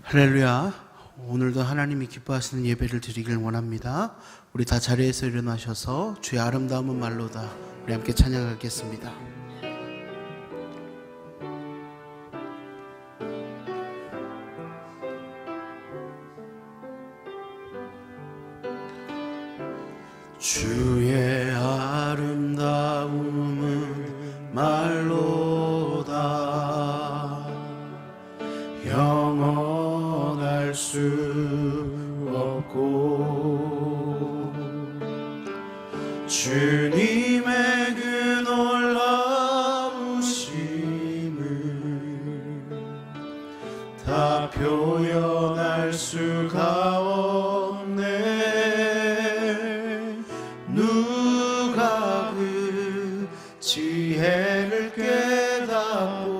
할렐루야. 오늘도 하나님이 기뻐하시는 예배를 드리길 원합니다. 우리 다 자리에서 일어나셔서 주의 아름다움은 말로다, 우리 함께 찬양하겠습니다. 주의 아름다움은 말로다, 영원할 수 없고, 주님의 그 놀라우심을 다 표현할 수가 없네. 누가 그 지혜를 깨닫고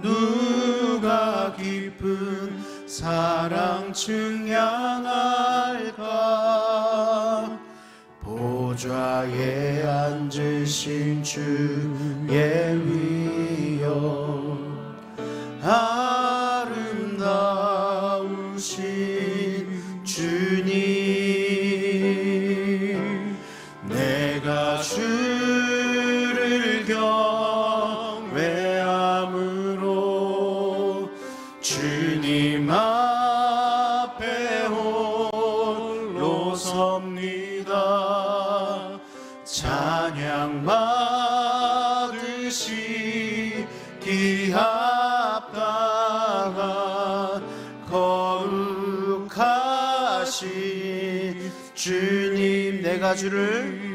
누가 깊은 사랑 증량할까. 보좌에 앉으신 주의 위엄, 아름다우신 주님, 내가 주를 경외함으로 주님 앞에 홀로 섭니다. 찬양 받으시기 합당한 거룩하신 주님, 내가 주를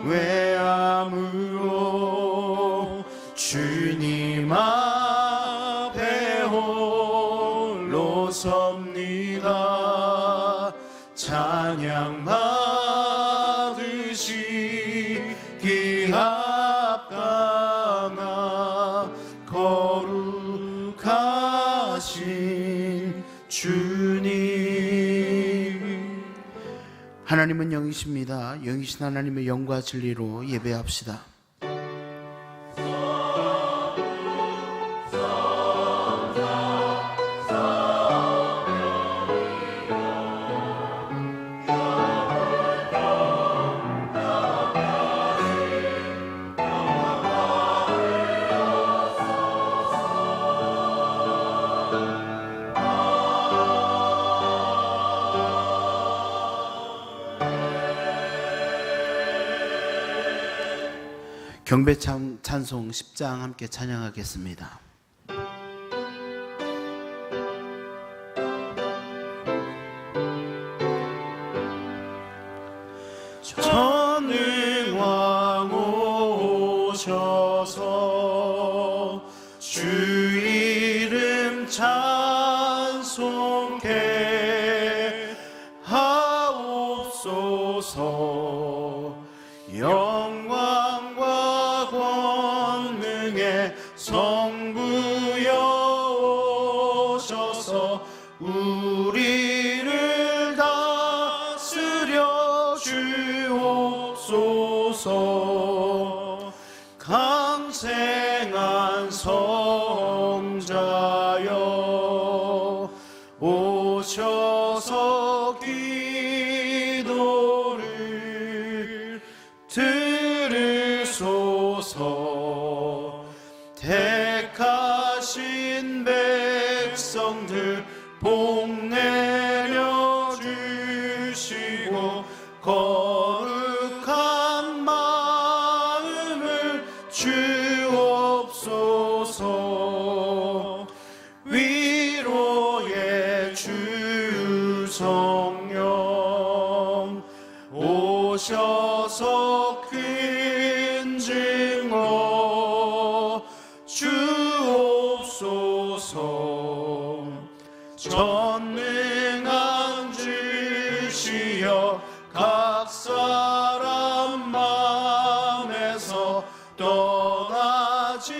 경외함으로 주님 앞에 홀로 섭니다. 찬양 받으시기 합당한 거룩하신 주님. 하나님은 영이십니다. 영이신 하나님의 영과 진리로 예배합시다. 경배 찬송 10장 함께 찬양하겠습니다. 전능왕 오셔서 주 이름 찬송케 하옵소서. 영광과 권능의 성부여 오셔서 우리를 다스려 주옵소서. 강생한 성자여 오셔서 기도를 들으소서. 택하신 백성들 복 내려 주시고 거룩한 마음을 주옵소서. 위로의 주 성령 오셔서 큰 증거 주옵소서. 전능한 주시여 각 사람 마음에서 떠나지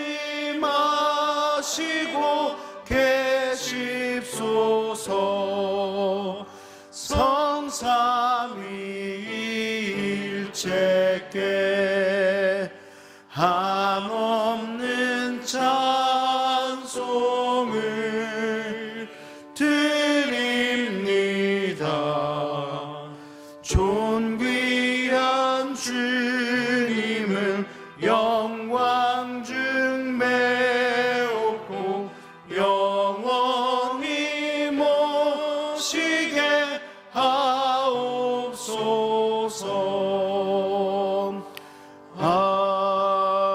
마시고 계십소서. 성삼위일체께 존귀한 주님을 영광 중매옵고 영원히 모시게 하옵소서. 아멘.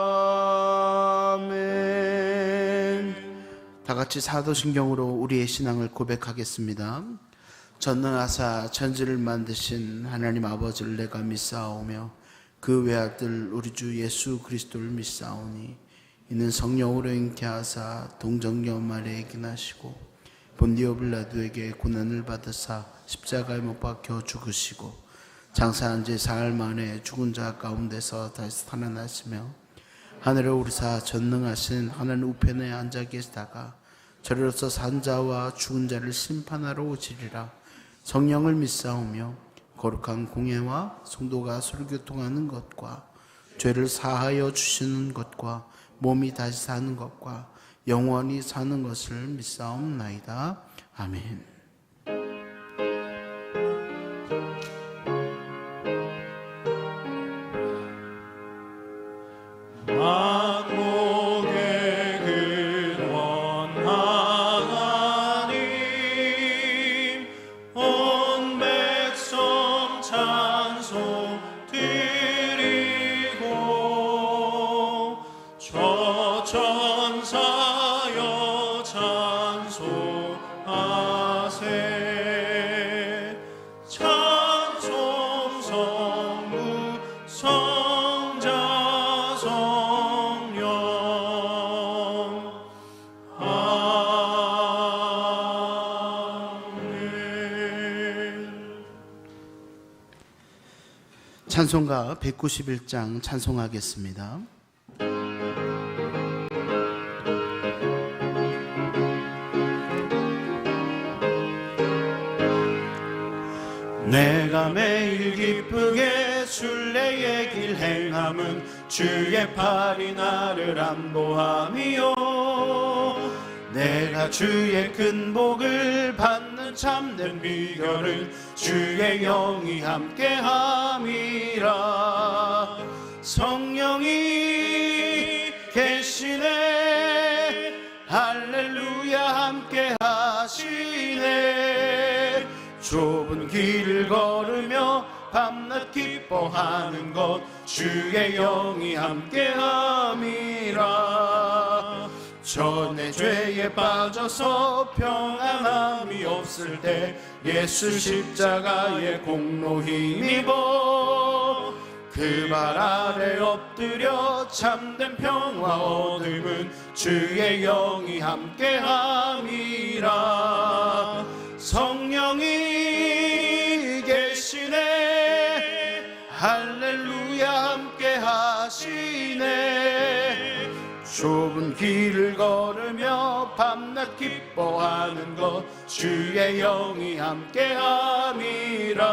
다 같이 사도신경으로 우리의 신앙을 고백하겠습니다. 전능하사 천지를 만드신 하나님 아버지를 내가 믿사오며 그 외아들 우리 주 예수 그리스도를 믿사오니 이는 성령으로 잉태하사 동정녀 마리아에 기나시고 본디오 빌라도에게 고난을 받으사 십자가에 못 박혀 죽으시고 장사한 지 사흘 만에 죽은 자 가운데서 다시 살아나시며 하늘에 오르사 전능하신 하나님 우편에 앉아 계시다가 저리로서 산 자와 죽은 자를 심판하러 오시리라. 성령을 믿사오며 거룩한 공예와 성도가 서로교통하는 것과 죄를 사하여 주시는 것과 몸이 다시 사는 것과 영원히 사는 것을 믿사옵나이다. 아멘. 찬송가 191장 찬송하겠습니다. 내가 매일 기쁘게 순례의 길 행함은 주의 팔이 나를 안보함이요 내가 주의 큰 복을 받는 참된 비결은 주의 영이 함께함이라. 성령이 계시네 할렐루야 함께하시네. 좁은 길을 걸으며 밤낮 기뻐하는 것 주의 영이 함께함이라. 전에 죄에 빠져서 평안함이 없을 때 예수 십자가의 공로 힘입어 그 발 아래 엎드려 참된 평화 얻음은 주의 영이 함께함이라. 성령이 계시네 할렐루야 함께하시네. 좁은 길을 걸으며 밤낮 기뻐하는 것 주의 영이 함께함이라.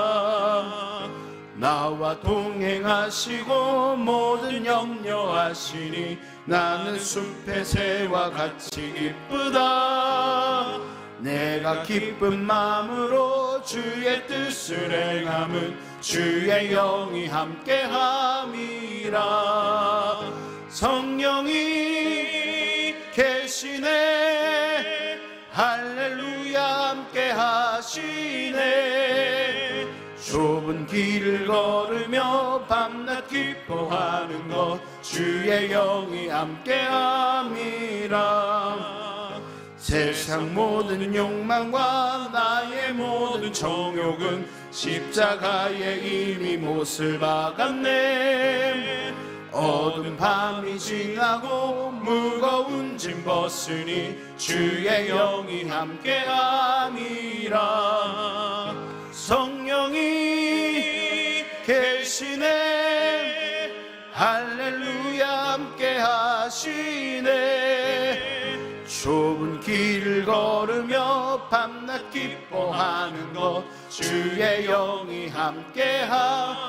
나와 동행하시고 모든 염려하시니 나는 숲의 새와 같이 기쁘다. 내가 기쁜 마음으로 주의 뜻을 행함은 주의 영이 함께함이라. 성령이 계시네 할렐루야 함께하시네. 좁은 길을 걸으며 밤낮 기뻐하는 것 주의 영이 함께함이라. 세상 모든 욕망과 나의 모든 정욕은 십자가에 이미 못을 박았네. 어두운 밤이 지나고 무거운 짐 벗으니 주의 영이 함께함이라. 성령이 계시네 할렐루야 함께하시네. 좁은 길을 걸으며 밤낮 기뻐하는 것 주의 영이 함께함이라.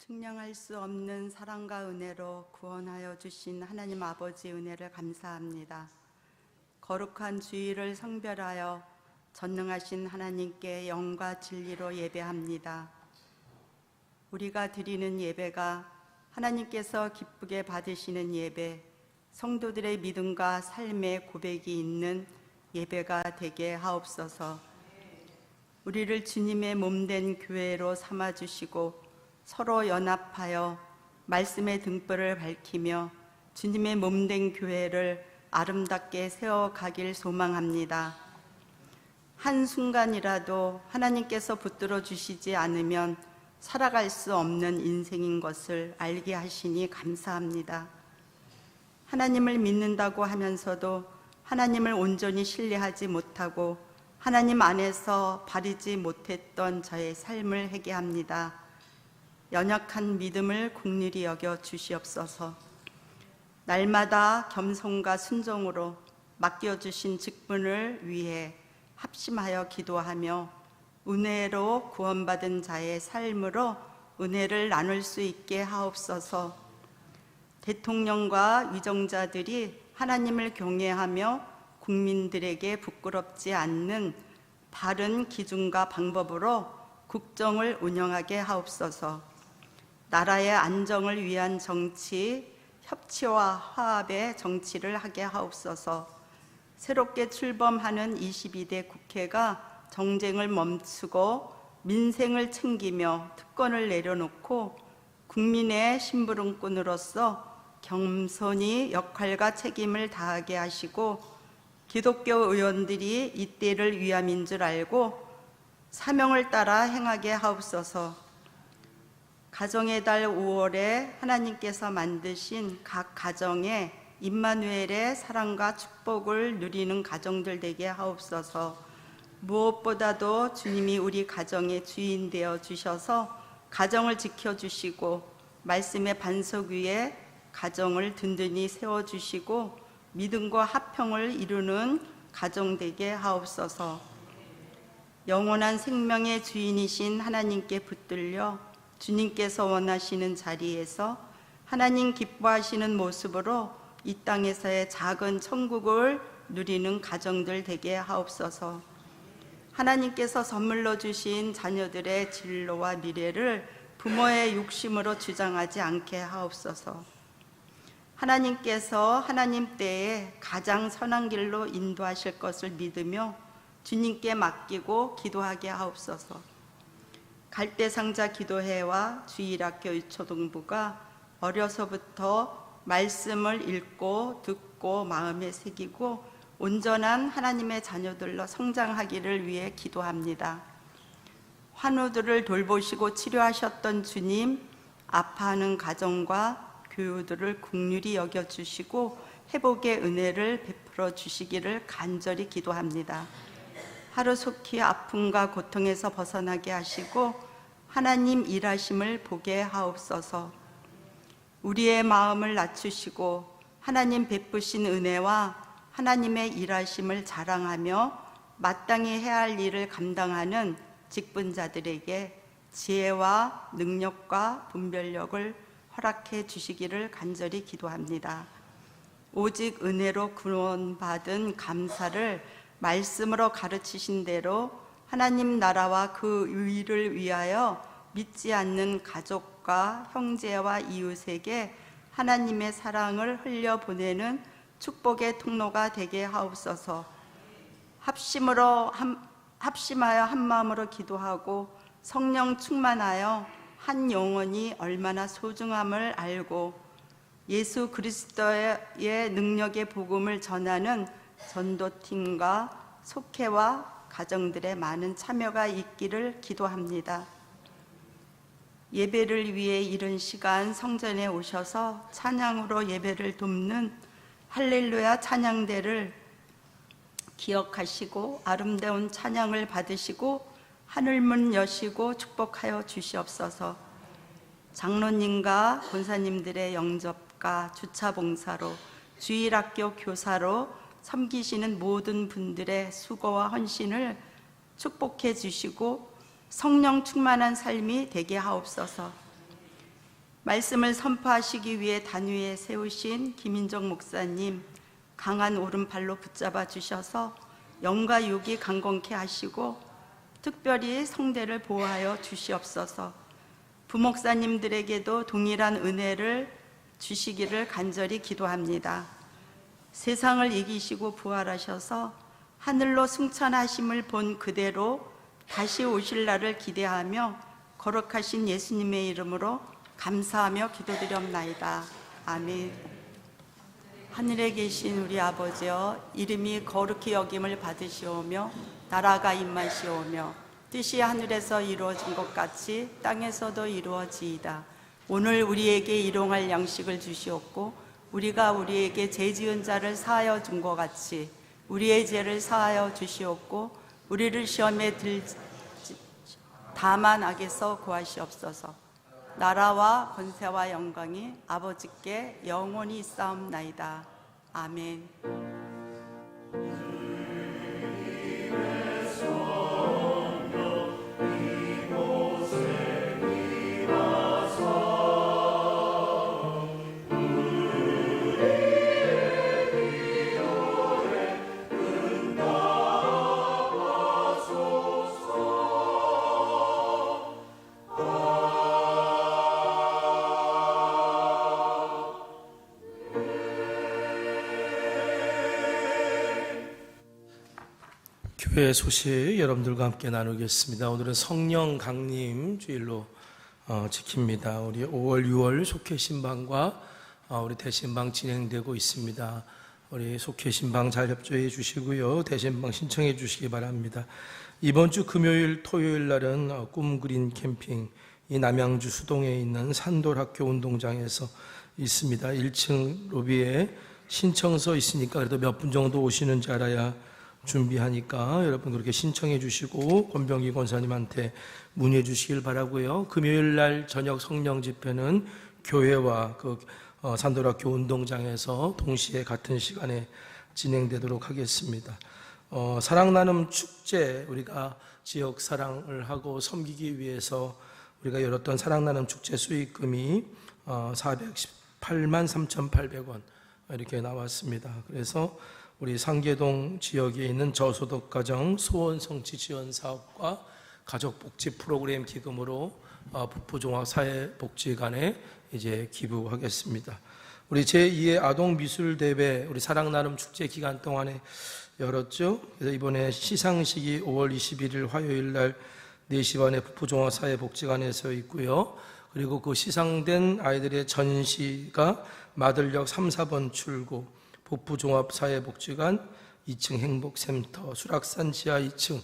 측량할 수 없는 사랑과 은혜로 구원하여 주신 하나님 아버지 은혜를 감사합니다. 거룩한 주일을 성별하여 전능하신 하나님께 영과 진리로 예배합니다. 우리가 드리는 예배가 하나님께서 기쁘게 받으시는 예배, 성도들의 믿음과 삶의 고백이 있는 예배가 되게 하옵소서. 우리를 주님의 몸된 교회로 삼아주시고 서로 연합하여 말씀의 등불을 밝히며 주님의 몸된 교회를 아름답게 세워가길 소망합니다. 한순간이라도 하나님께서 붙들어 주시지 않으면 살아갈 수 없는 인생인 것을 알게 하시니 감사합니다. 하나님을 믿는다고 하면서도 하나님을 온전히 신뢰하지 못하고 하나님 안에서 바르지 못했던 저의 삶을 회개합니다. 연약한 믿음을 긍휼히 여겨 주시옵소서. 날마다 겸손과 순종으로 맡겨주신 직분을 위해 합심하여 기도하며 은혜로 구원받은 자의 삶으로 은혜를 나눌 수 있게 하옵소서. 대통령과 위정자들이 하나님을 경외하며 국민들에게 부끄럽지 않는 바른 기준과 방법으로 국정을 운영하게 하옵소서. 나라의 안정을 위한 정치, 협치와 화합의 정치를 하게 하옵소서. 새롭게 출범하는 22대 국회가 정쟁을 멈추고 민생을 챙기며 특권을 내려놓고 국민의 심부름꾼으로서 겸손히 역할과 책임을 다하게 하시고 기독교 의원들이 이 때를 위함인 줄 알고 사명을 따라 행하게 하옵소서. 가정의 달 5월에 하나님께서 만드신 각 가정에 임마누엘의 사랑과 축복을 누리는 가정들 되게 하옵소서. 무엇보다도 주님이 우리 가정의 주인 되어 주셔서 가정을 지켜주시고 말씀의 반석 위에 가정을 든든히 세워주시고 믿음과 화평을 이루는 가정 되게 하옵소서. 영원한 생명의 주인이신 하나님께 붙들려 주님께서 원하시는 자리에서 하나님 기뻐하시는 모습으로 이 땅에서의 작은 천국을 누리는 가정들 되게 하옵소서. 하나님께서 선물로 주신 자녀들의 진로와 미래를 부모의 욕심으로 주장하지 않게 하옵소서. 하나님께서 하나님 때에 가장 선한 길로 인도하실 것을 믿으며 주님께 맡기고 기도하게 하옵소서. 갈대상자 기도회와 주일학교 유초동부가 어려서부터 말씀을 읽고 듣고 마음에 새기고 온전한 하나님의 자녀들로 성장하기를 위해 기도합니다. 환우들을 돌보시고 치료하셨던 주님, 아파하는 가정과 교우들을 긍휼히 여겨주시고 회복의 은혜를 베풀어 주시기를 간절히 기도합니다. 하루속히 아픔과 고통에서 벗어나게 하시고 하나님 일하심을 보게 하옵소서. 우리의 마음을 낮추시고 하나님 베푸신 은혜와 하나님의 일하심을 자랑하며 마땅히 해야 할 일을 감당하는 직분자들에게 지혜와 능력과 분별력을 허락해 주시기를 간절히 기도합니다. 오직 은혜로 구원받은 감사를 말씀으로 가르치신 대로 하나님 나라와 그 의를 위하여 믿지 않는 가족과 형제와 이웃에게 하나님의 사랑을 흘려보내는 축복의 통로가 되게 하옵소서. 합심하여 한 마음으로 기도하고 성령 충만하여 한 영혼이 얼마나 소중함을 알고 예수 그리스도의 능력의 복음을 전하는 전도팀과 속회와 가정들의 많은 참여가 있기를 기도합니다. 예배를 위해 이른 시간 성전에 오셔서 찬양으로 예배를 돕는 할렐루야 찬양대를 기억하시고 아름다운 찬양을 받으시고 하늘문 여시고 축복하여 주시옵소서. 장로님과 권사님들의 영접과 주차봉사로 주일학교 교사로 섬기시는 모든 분들의 수고와 헌신을 축복해 주시고 성령 충만한 삶이 되게 하옵소서. 말씀을 선포하시기 위해 단위에 세우신 김인정 목사님 강한 오른팔로 붙잡아 주셔서 영과 육이 강건케 하시고 특별히 성대를 보호하여 주시옵소서. 부목사님들에게도 동일한 은혜를 주시기를 간절히 기도합니다. 세상을 이기시고 부활하셔서 하늘로 승천하심을 본 그대로 다시 오실 날을 기대하며 거룩하신 예수님의 이름으로 감사하며 기도드렸나이다. 아멘. 하늘에 계신 우리 아버지여, 이름이 거룩히 여김을 받으시오며 나라가 임하시오며 뜻이 하늘에서 이루어진 것 같이 땅에서도 이루어지이다. 오늘 우리에게 일용할 양식을 주시옵고 우리가 우리에게 죄 지은 자를 사하여 준 것 같이 우리의 죄를 사하여 주시옵고 우리를 시험에 들지 다만 악에서 구하시옵소서. 나라와 권세와 영광이 아버지께 영원히 있사옵나이다. 아멘. 교회 소식 여러분들과 함께 나누겠습니다. 오늘은 성령 강림 주일로 지킵니다. 우리 5월, 6월 속회 신방과 우리 대신방 진행되고 있습니다. 우리 속회 신방 잘 협조해 주시고요. 대신방 신청해 주시기 바랍니다. 이번 주 금요일, 토요일 날은 꿈그린 캠핑, 이 남양주 수동에 있는 산돌학교 운동장에서 있습니다. 1층 로비에 신청서 있으니까 그래도 몇 분 정도 오시는지 알아야 준비하니까 여러분 그렇게 신청해 주시고 권병기 권사님한테 문의해 주시길 바라고요. 금요일 날 저녁 성령 집회는 교회와 산돌학교 운동장에서 동시에 같은 시간에 진행되도록 하겠습니다. 사랑 나눔 축제, 우리가 지역 사랑을 하고 섬기기 위해서 우리가 열었던 사랑 나눔 축제 수익금이 418만 3,800원 이렇게 나왔습니다. 그래서 우리 상계동 지역에 있는 저소득 가정 소원 성취 지원 사업과 가족복지 프로그램 기금으로 북부종합사회복지관에 이제 기부하겠습니다. 우리 제2회 아동미술대회 우리 사랑나눔 축제 기간 동안에 열었죠. 그래서 이번에 시상식이 5월 21일 화요일 날 4시 반에 북부종합사회복지관에서 있고요. 그리고 그 시상된 아이들의 전시가 마들역 3, 4번 출구 북부종합사회복지관 2층 행복센터, 수락산 지하 2층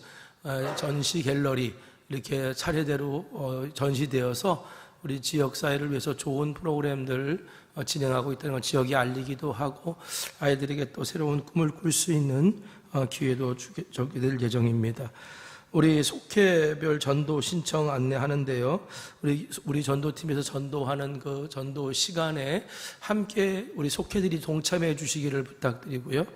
전시 갤러리 이렇게 차례대로 전시되어서 우리 지역사회를 위해서 좋은 프로그램들 진행하고 있다는 걸 지역에 알리기도 하고 아이들에게 또 새로운 꿈을 꿀 수 있는 기회도 주게 될 예정입니다. 우리 속회별 전도 신청 안내하는데요. 우리 전도팀에서 전도하는 그 전도 시간에 함께 우리 속회들이 동참해 주시기를 부탁드리고요.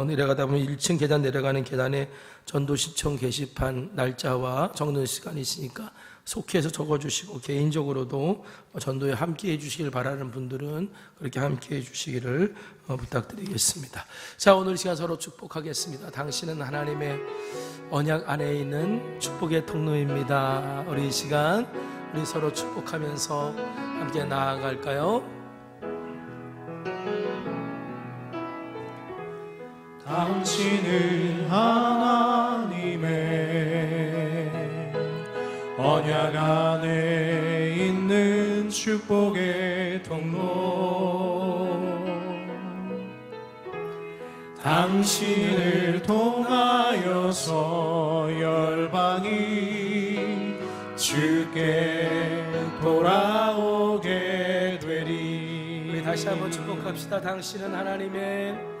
내려가다 보면 1층 계단 내려가는 계단에 전도 신청 게시판 날짜와 적는 시간이 있으니까 속회에서 적어주시고 개인적으로도 전도에 함께 해주시길 바라는 분들은 그렇게 함께 해주시기를 부탁드리겠습니다. 자, 오늘 시간 서로 축복하겠습니다. 당신은 하나님의 언약 안에 있는 축복의 통로입니다. 우리 이 시간 우리 서로 축복하면서 함께 나아갈까요? 당신은 하나님의 언약 안에 있는 축복의 통로, 당신을 통하여서 열방이 주께 돌아오게 되리. 우리 다시 한번 축복합시다. 당신은 하나님의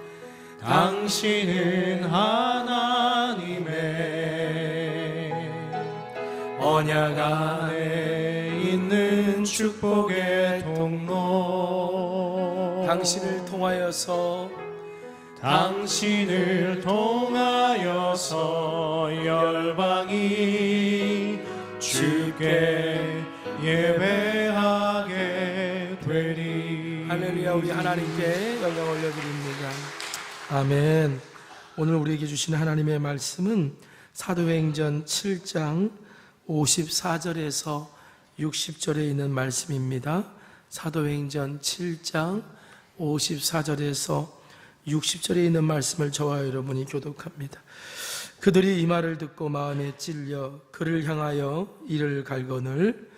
언약 안에 있는 축복의 통로, 당신을 통하여서 열방이 주께 예배하게 우리 하나님께 영광 올려드립니다. 아멘. 오늘 우리에게 주시는 하나님의 말씀은 사도행전 7장 54절에서 60절에 있는 말씀입니다. 사도행전 7장 54절에서 60절에 있는 말씀을 저와 여러분이 교독합니다. 그들이 이 말을 듣고 마음에 찔려 그를 향하여 이를 갈거늘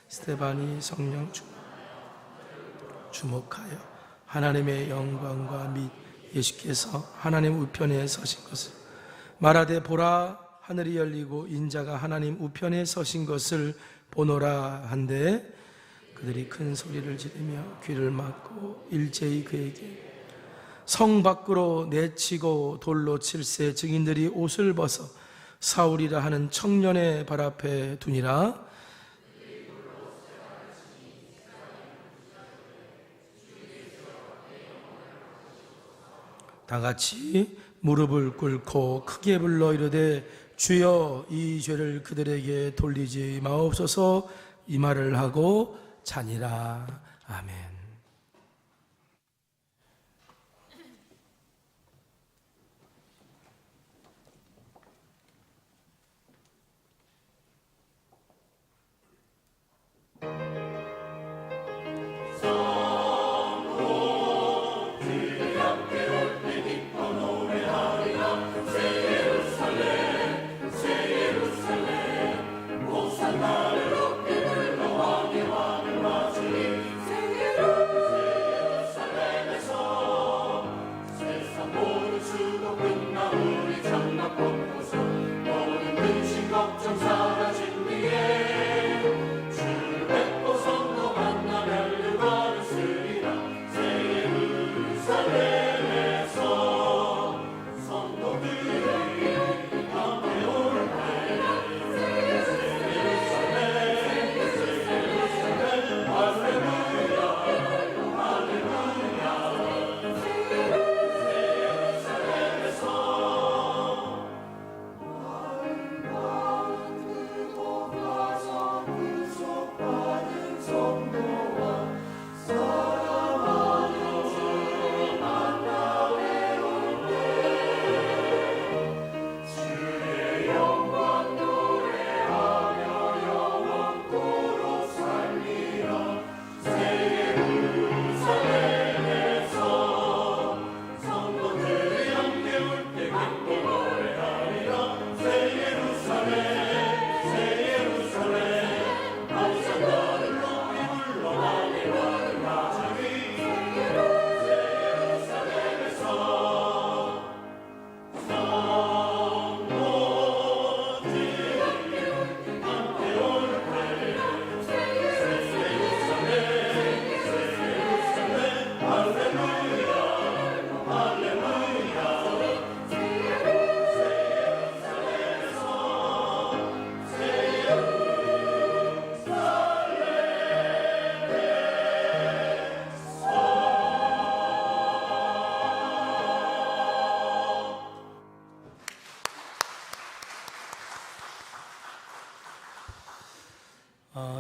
스데반이 성령 주목하여 하나님의 영광과 및 예수께서 하나님 우편에 서신 것을 말하되 보라 하늘이 열리고 인자가 하나님 우편에 서신 것을 보노라 한데 그들이 큰 소리를 지르며 귀를 막고 일제히 그에게 성 밖으로 내치고 돌로 칠세 증인들이 옷을 벗어 사울이라 하는 청년의 발 앞에 두니라. 다 같이 무릎을 꿇고 크게 불러 이르되 주여 이 죄를 그들에게 돌리지 마옵소서 이 말을 하고 자니라. 아멘.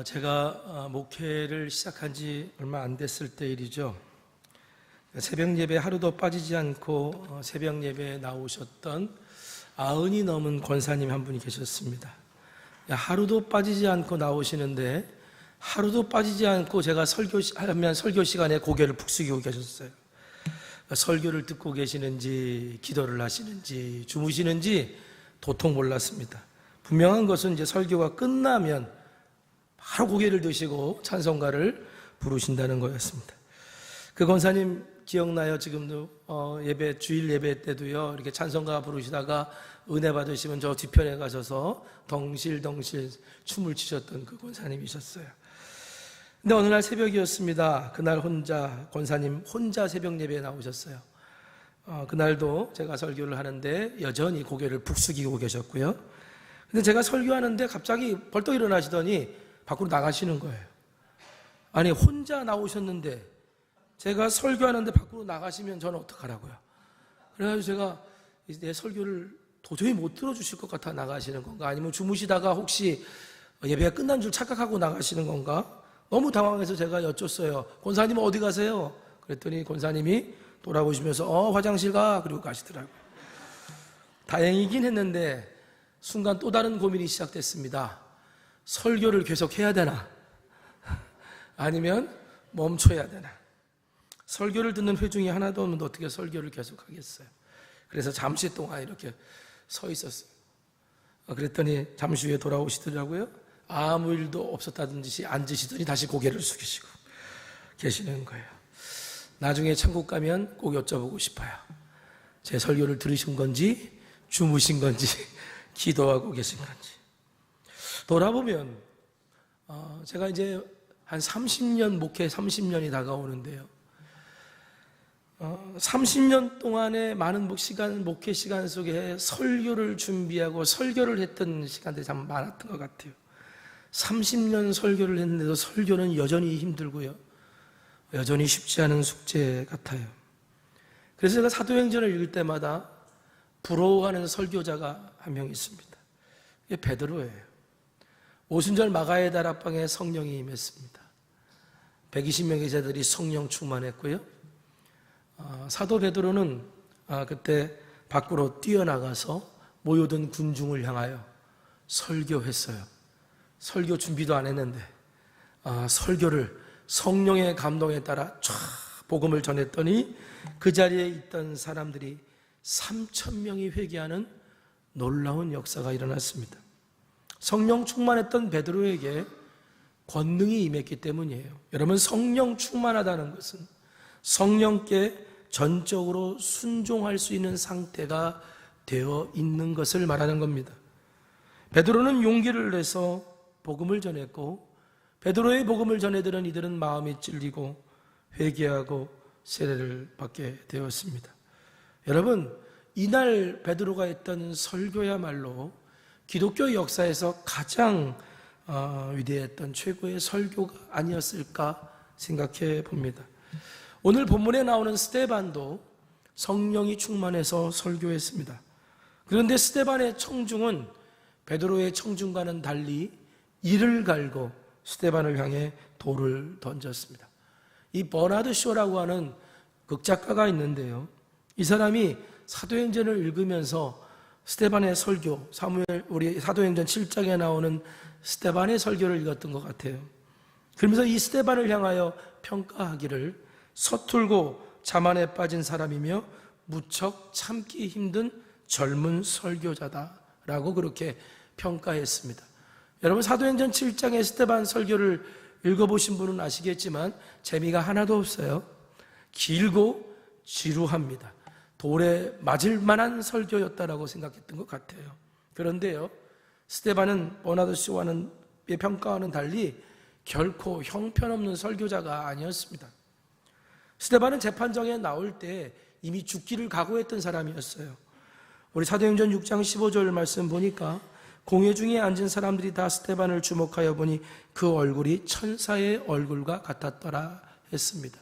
제가 목회를 시작한 지 얼마 안 됐을 때 일이죠. 새벽 예배 하루도 빠지지 않고 새벽 예배에 나오셨던 90이 넘은 권사님 한 분이 계셨습니다. 하루도 빠지지 않고 나오시는데 하루도 빠지지 않고 제가 설교하면 설교 시간에 고개를 푹 숙이고 계셨어요. 설교를 듣고 계시는지 기도를 하시는지 주무시는지 도통 몰랐습니다. 분명한 것은 이제 설교가 끝나면 바로 고개를 드시고 찬송가를 부르신다는 거였습니다. 그 권사님 기억나요? 지금도 예배 주일 예배 때도요 이렇게 찬송가 부르시다가 은혜 받으시면 저 뒤편에 가셔서 덩실덩실 춤을 추셨던 그 권사님이셨어요. 근데 어느 날 새벽이었습니다. 그날 권사님 혼자 새벽 예배에 나오셨어요. 그날도 제가 설교를 하는데 여전히 고개를 푹 숙이고 계셨고요. 근데 제가 설교하는데 갑자기 벌떡 일어나시더니 밖으로 나가시는 거예요. 아니 혼자 나오셨는데 제가 설교하는데 밖으로 나가시면 저는 어떡하라고요. 그래가지고 제가 내 설교를 도저히 못 들어주실 것 같아 나가시는 건가, 아니면 주무시다가 혹시 예배가 끝난 줄 착각하고 나가시는 건가, 너무 당황해서 제가 여쭸어요. 권사님 어디 가세요? 그랬더니 권사님이 돌아보시면서 화장실 가, 그리고 가시더라고요. 다행이긴 했는데 순간 또 다른 고민이 시작됐습니다. 설교를 계속 해야 되나? 아니면 멈춰야 되나? 설교를 듣는 회중이 하나도 없는데 어떻게 설교를 계속 하겠어요? 그래서 잠시 동안 이렇게 서 있었어요. 그랬더니 잠시 후에 돌아오시더라고요. 아무 일도 없었다는 듯이 앉으시더니 다시 고개를 숙이시고 계시는 거예요. 나중에 천국 가면 꼭 여쭤보고 싶어요. 제 설교를 들으신 건지, 주무신 건지, 기도하고 계신 건지. 돌아보면 제가 이제 한 30년 목회 30년이 다가오는데요. 30년 동안의 많은 목회 시간 속에 설교를 준비하고 설교를 했던 시간들이 참 많았던 것 같아요. 30년 설교를 했는데도 설교는 여전히 힘들고요. 여전히 쉽지 않은 숙제 같아요. 그래서 제가 사도행전을 읽을 때마다 부러워하는 설교자가 한 명 있습니다. 이게 베드로예요. 오순절 마가의 다락방에 성령이 임했습니다. 120명의 제자들이 성령 충만했고요. 사도 베드로는 그때 밖으로 뛰어나가서 모여든 군중을 향하여 설교했어요. 설교 준비도 안 했는데 설교를 성령의 감동에 따라 쫙 복음을 전했더니 그 자리에 있던 사람들이 3,000명이 회개하는 놀라운 역사가 일어났습니다. 성령 충만했던 베드로에게 권능이 임했기 때문이에요. 여러분, 성령 충만하다는 것은 성령께 전적으로 순종할 수 있는 상태가 되어 있는 것을 말하는 겁니다. 베드로는 용기를 내서 복음을 전했고, 베드로의 복음을 전해들은 이들은 마음이 찔리고 회개하고 세례를 받게 되었습니다. 여러분, 이날 베드로가 했던 설교야말로 기독교 역사에서 가장 위대했던 최고의 설교가 아니었을까 생각해 봅니다. 오늘 본문에 나오는 스데반도 성령이 충만해서 설교했습니다. 그런데 스데반의 청중은 베드로의 청중과는 달리 이를 갈고 스데반을 향해 돌을 던졌습니다. 이 버나드 쇼라고 하는 극작가가 있는데요. 이 사람이 사도행전을 읽으면서 스데반의 설교, 우리 사도행전 7장에 나오는 스데반의 설교를 읽었던 것 같아요. 그러면서 이 스데반을 향하여 평가하기를 서툴고 자만에 빠진 사람이며 무척 참기 힘든 젊은 설교자다라고 그렇게 평가했습니다. 여러분, 사도행전 7장의 스데반 설교를 읽어보신 분은 아시겠지만 재미가 하나도 없어요. 길고 지루합니다. 돌에 맞을 만한 설교였다라고 생각했던 것 같아요. 그런데요, 스데반은 버나드 쇼와는 평가와는 달리 결코 형편없는 설교자가 아니었습니다. 스데반은 재판정에 나올 때 이미 죽기를 각오했던 사람이었어요. 우리 사도행전 6장 15절 말씀 보니까 공회 중에 앉은 사람들이 다 스데반을 주목하여 보니 그 얼굴이 천사의 얼굴과 같았더라 했습니다.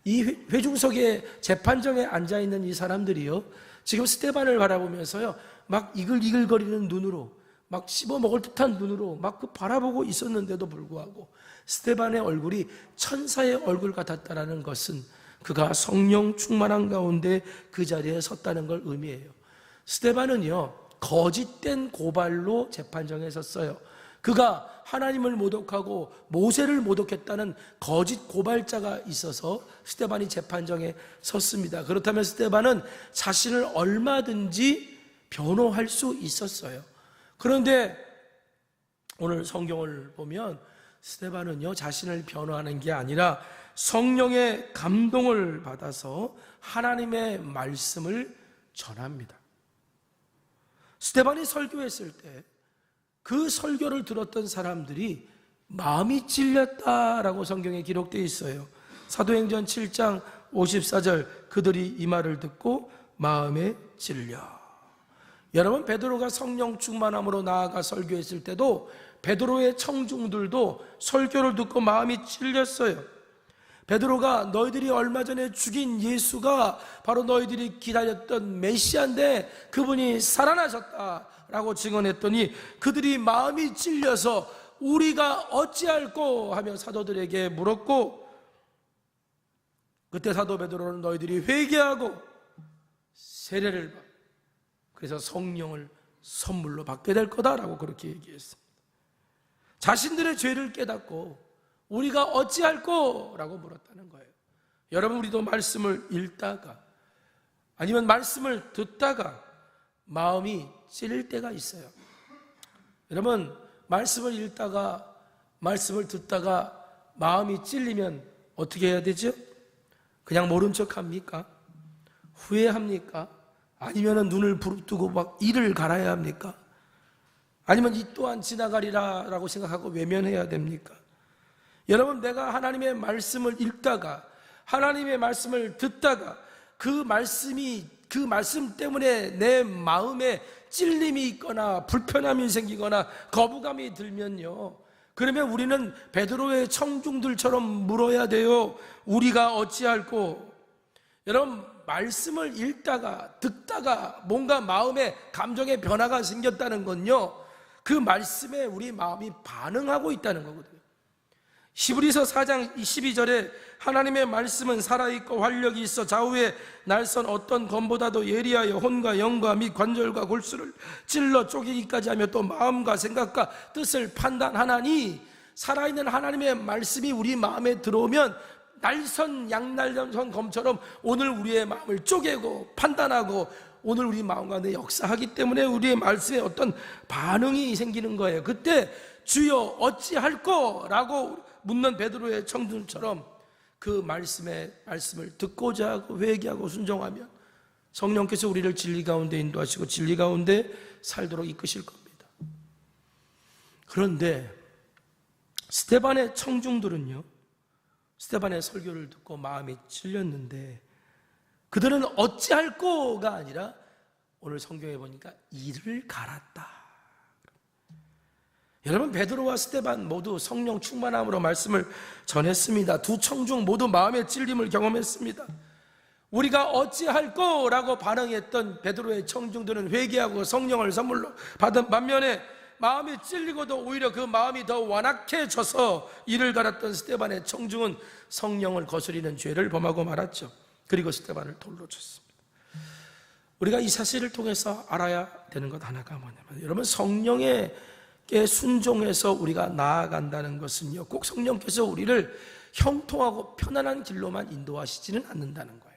이 회중석에 재판정에 앉아있는 이 사람들이요, 지금 스데반을 바라보면서요 막 이글이글거리는 눈으로, 막 씹어먹을 듯한 눈으로 막 그 바라보고 있었는데도 불구하고 스데반의 얼굴이 천사의 얼굴 같았다라는 것은 그가 성령 충만한 가운데 그 자리에 섰다는 걸 의미해요. 스데반은요 거짓된 고발로 재판정에 섰어요. 그가 하나님을 모독하고 모세를 모독했다는 거짓 고발자가 있어서 스데반이 재판정에 섰습니다. 그렇다면 스데반은 자신을 얼마든지 변호할 수 있었어요. 그런데 오늘 성경을 보면 스데반은요 자신을 변호하는 게 아니라 성령의 감동을 받아서 하나님의 말씀을 전합니다. 스데반이 설교했을 때 그 설교를 들었던 사람들이 마음이 찔렸다라고 성경에 기록되어 있어요. 사도행전 7장 54절, 그들이 이 말을 듣고 마음에 찔려. 여러분, 베드로가 성령 충만함으로 나아가 설교했을 때도 베드로의 청중들도 설교를 듣고 마음이 찔렸어요. 베드로가 너희들이 얼마 전에 죽인 예수가 바로 너희들이 기다렸던 메시아인데 그분이 살아나셨다라고 증언했더니 그들이 마음이 찔려서 우리가 어찌할꼬 하며 사도들에게 물었고, 그때 사도 베드로는 너희들이 회개하고 세례를 받고 그래서 성령을 선물로 받게 될 거다라고 그렇게 얘기했습니다. 자신들의 죄를 깨닫고 우리가 어찌할꼬라고 물었다는 거예요. 여러분, 우리도 말씀을 읽다가 아니면 말씀을 듣다가 마음이 찔릴 때가 있어요. 여러분, 말씀을 읽다가 말씀을 듣다가 마음이 찔리면 어떻게 해야 되죠? 그냥 모른 척 합니까? 후회합니까? 아니면 눈을 부릅뜨고 막 이를 갈아야 합니까? 아니면 이 또한 지나가리라 라고 생각하고 외면해야 됩니까? 여러분, 내가 하나님의 말씀을 읽다가 하나님의 말씀을 듣다가 그 말씀 때문에 내 마음에 찔림이 있거나 불편함이 생기거나 거부감이 들면요, 그러면 우리는 베드로의 청중들처럼 물어야 돼요. 우리가 어찌할꼬? 여러분, 말씀을 읽다가 듣다가 뭔가 마음에 감정의 변화가 생겼다는 건요, 그 말씀에 우리 마음이 반응하고 있다는 거거든요. 히브리서 4장 12절에 하나님의 말씀은 살아있고 활력이 있어 좌우에 날선 어떤 검보다도 예리하여 혼과 영과 및 관절과 골수를 찔러 쪼개기까지 하며 또 마음과 생각과 뜻을 판단하나니, 살아있는 하나님의 말씀이 우리 마음에 들어오면 날선 양날선 검처럼 오늘 우리의 마음을 쪼개고 판단하고 오늘 우리 마음 가운데 역사하기 때문에 우리의 말씀에 어떤 반응이 생기는 거예요. 그때 주여 어찌할꼬? 라고 묻는 베드로의 청중처럼 그 말씀을 듣고자 하고 회개하고 순종하면 성령께서 우리를 진리 가운데 인도하시고 진리 가운데 살도록 이끄실 겁니다. 그런데 스데반의 청중들은요, 스데반의 설교를 듣고 마음이 찔렸는데 그들은 어찌할꼬가 아니라 오늘 성경에 보니까 이를 갈았다. 여러분, 베드로와 스데반 모두 성령 충만함으로 말씀을 전했습니다. 두 청중 모두 마음의 찔림을 경험했습니다. 우리가 어찌할꼬라고 반응했던 베드로의 청중들은 회개하고 성령을 선물로 받은 반면에 마음이 찔리고도 오히려 그 마음이 더 완악해져서 이를 갈았던 스데반의 청중은 성령을 거스리는 죄를 범하고 말았죠. 그리고 스데반을 돌로 쳤습니다. 우리가 이 사실을 통해서 알아야 되는 것 하나가 뭐냐면, 여러분, 성령에게 순종해서 우리가 나아간다는 것은요, 꼭 성령께서 우리를 형통하고 편안한 길로만 인도하시지는 않는다는 거예요.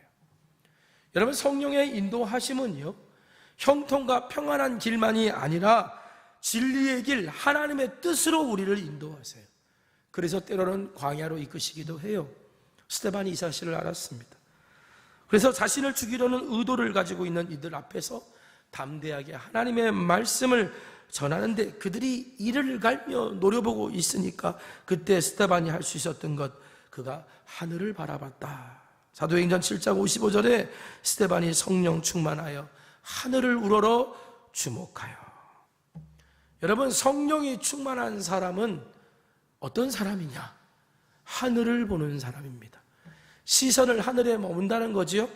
여러분, 성령의 인도하심은요, 형통과 평안한 길만이 아니라 진리의 길, 하나님의 뜻으로 우리를 인도하세요. 그래서 때로는 광야로 이끄시기도 해요. 스데반이 이 사실을 알았습니다. 그래서 자신을 죽이려는 의도를 가지고 있는 이들 앞에서 담대하게 하나님의 말씀을 전하는데 그들이 이를 갈며 노려보고 있으니까 그때 스데반이 할 수 있었던 것, 그가 하늘을 바라봤다. 사도행전 7장 55절에 스데반이 성령 충만하여 하늘을 우러러 주목하여. 여러분, 성령이 충만한 사람은 어떤 사람이냐? 하늘을 보는 사람입니다. 시선을 하늘에 머문다는 거지요.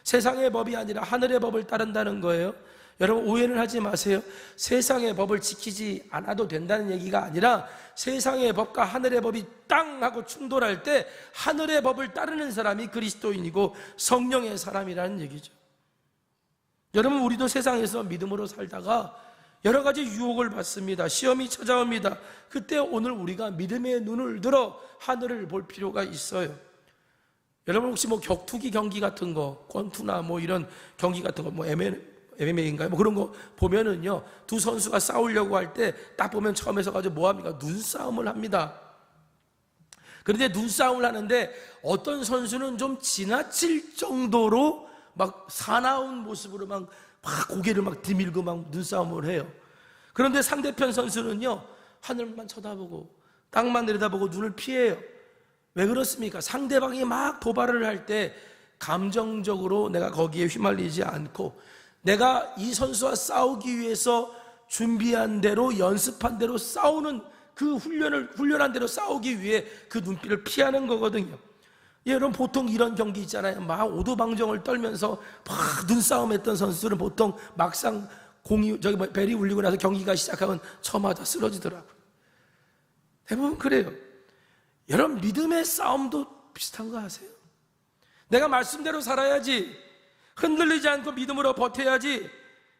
세상의 법이 아니라 하늘의 법을 따른다는 거예요. 여러분, 오해는 하지 마세요. 세상의 법을 지키지 않아도 된다는 얘기가 아니라 세상의 법과 하늘의 법이 땅 하고 충돌할 때 하늘의 법을 따르는 사람이 그리스도인이고 성령의 사람이라는 얘기죠. 여러분, 우리도 세상에서 믿음으로 살다가 여러 가지 유혹을 받습니다. 시험이 찾아옵니다. 그때 오늘 우리가 믿음의 눈을 들어 하늘을 볼 필요가 있어요. 여러분, 혹시 격투기 경기 같은 거, 권투나 이런 경기 같은 거, MMA인가요? 그런 거 보면은요, 두 선수가 싸우려고 할 때 딱 보면 처음에 서가지고 뭐 합니까? 눈싸움을 합니다. 그런데 눈싸움을 하는데 어떤 선수는 좀 지나칠 정도로 막 사나운 모습으로 막 고개를 막 들밀고 막 눈싸움을 해요. 그런데 상대편 선수는요, 하늘만 쳐다보고 땅만 내려다보고 눈을 피해요. 왜 그렇습니까? 상대방이 막 도발을 할 때 감정적으로 내가 거기에 휘말리지 않고 내가 이 선수와 싸우기 위해서 준비한 대로 연습한 대로 싸우는 그 훈련한 대로 싸우기 위해 그 눈빛을 피하는 거거든요. 여러분, 보통 이런 경기 있잖아요. 막 오도방정을 떨면서 막 눈싸움했던 선수들은 보통 막상 벨이 울리고 나서 경기가 시작하면 처마다 쓰러지더라고요. 대부분 그래요. 여러분, 믿음의 싸움도 비슷한 거 아세요? 내가 말씀대로 살아야지, 흔들리지 않고 믿음으로 버텨야지,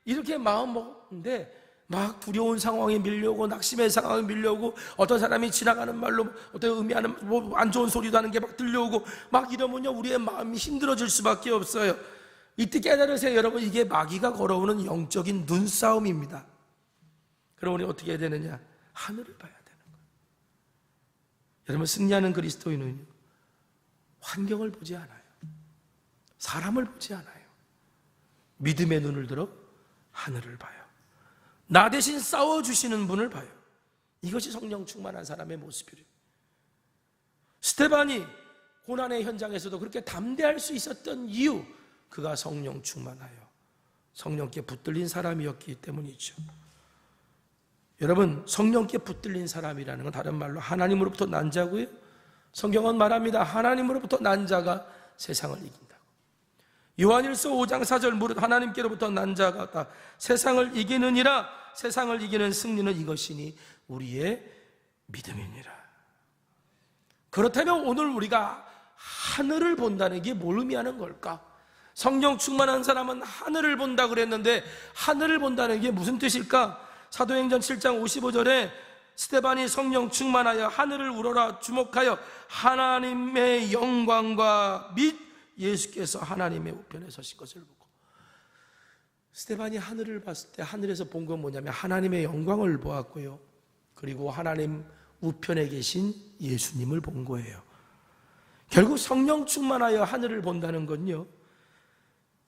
이렇게 마음 먹었는데 막 두려운 상황에 밀려오고 낙심의 상황에 밀려오고 어떤 사람이 지나가는 말로 어떤 의미하는 뭐 안 좋은 소리도 하는 게 막 들려오고 막 이러면요, 우리의 마음이 힘들어질 수밖에 없어요. 이때 깨달으세요, 여러분. 이게 마귀가 걸어오는 영적인 눈싸움입니다. 그럼 우리 어떻게 해야 되느냐? 하늘을 봐야 되는 거예요. 여러분, 승리하는 그리스도인은 환경을 보지 않아요. 사람을 보지 않아요. 믿음의 눈을 들어 하늘을 봐요. 나 대신 싸워주시는 분을 봐요. 이것이 성령 충만한 사람의 모습이래요. 스데반이 고난의 현장에서도 그렇게 담대할 수 있었던 이유, 그가 성령 충만하여 성령께 붙들린 사람이었기 때문이죠. 여러분, 성령께 붙들린 사람이라는 건 다른 말로 하나님으로부터 난 자고요, 성경은 말합니다. 하나님으로부터 난 자가 세상을 이긴다고. 요한일서 5장 4절, 무릇 하나님께로부터 난 자가 다 세상을 이기느니라. 세상을 이기는 승리는 이것이니 우리의 믿음이니라. 그렇다면 오늘 우리가 하늘을 본다는 게 뭘 의미하는 걸까? 성령 충만한 사람은 하늘을 본다 그랬는데 하늘을 본다는 게 무슨 뜻일까? 사도행전 7장 55절에 스데반이 성령 충만하여 하늘을 우러러 주목하여 하나님의 영광과 및 예수께서 하나님의 우편에 서신 것을 보고, 스데반이 하늘을 봤을 때 하늘에서 본 건 뭐냐면 하나님의 영광을 보았고요, 그리고 하나님 우편에 계신 예수님을 본 거예요. 결국 성령 충만하여 하늘을 본다는 건요,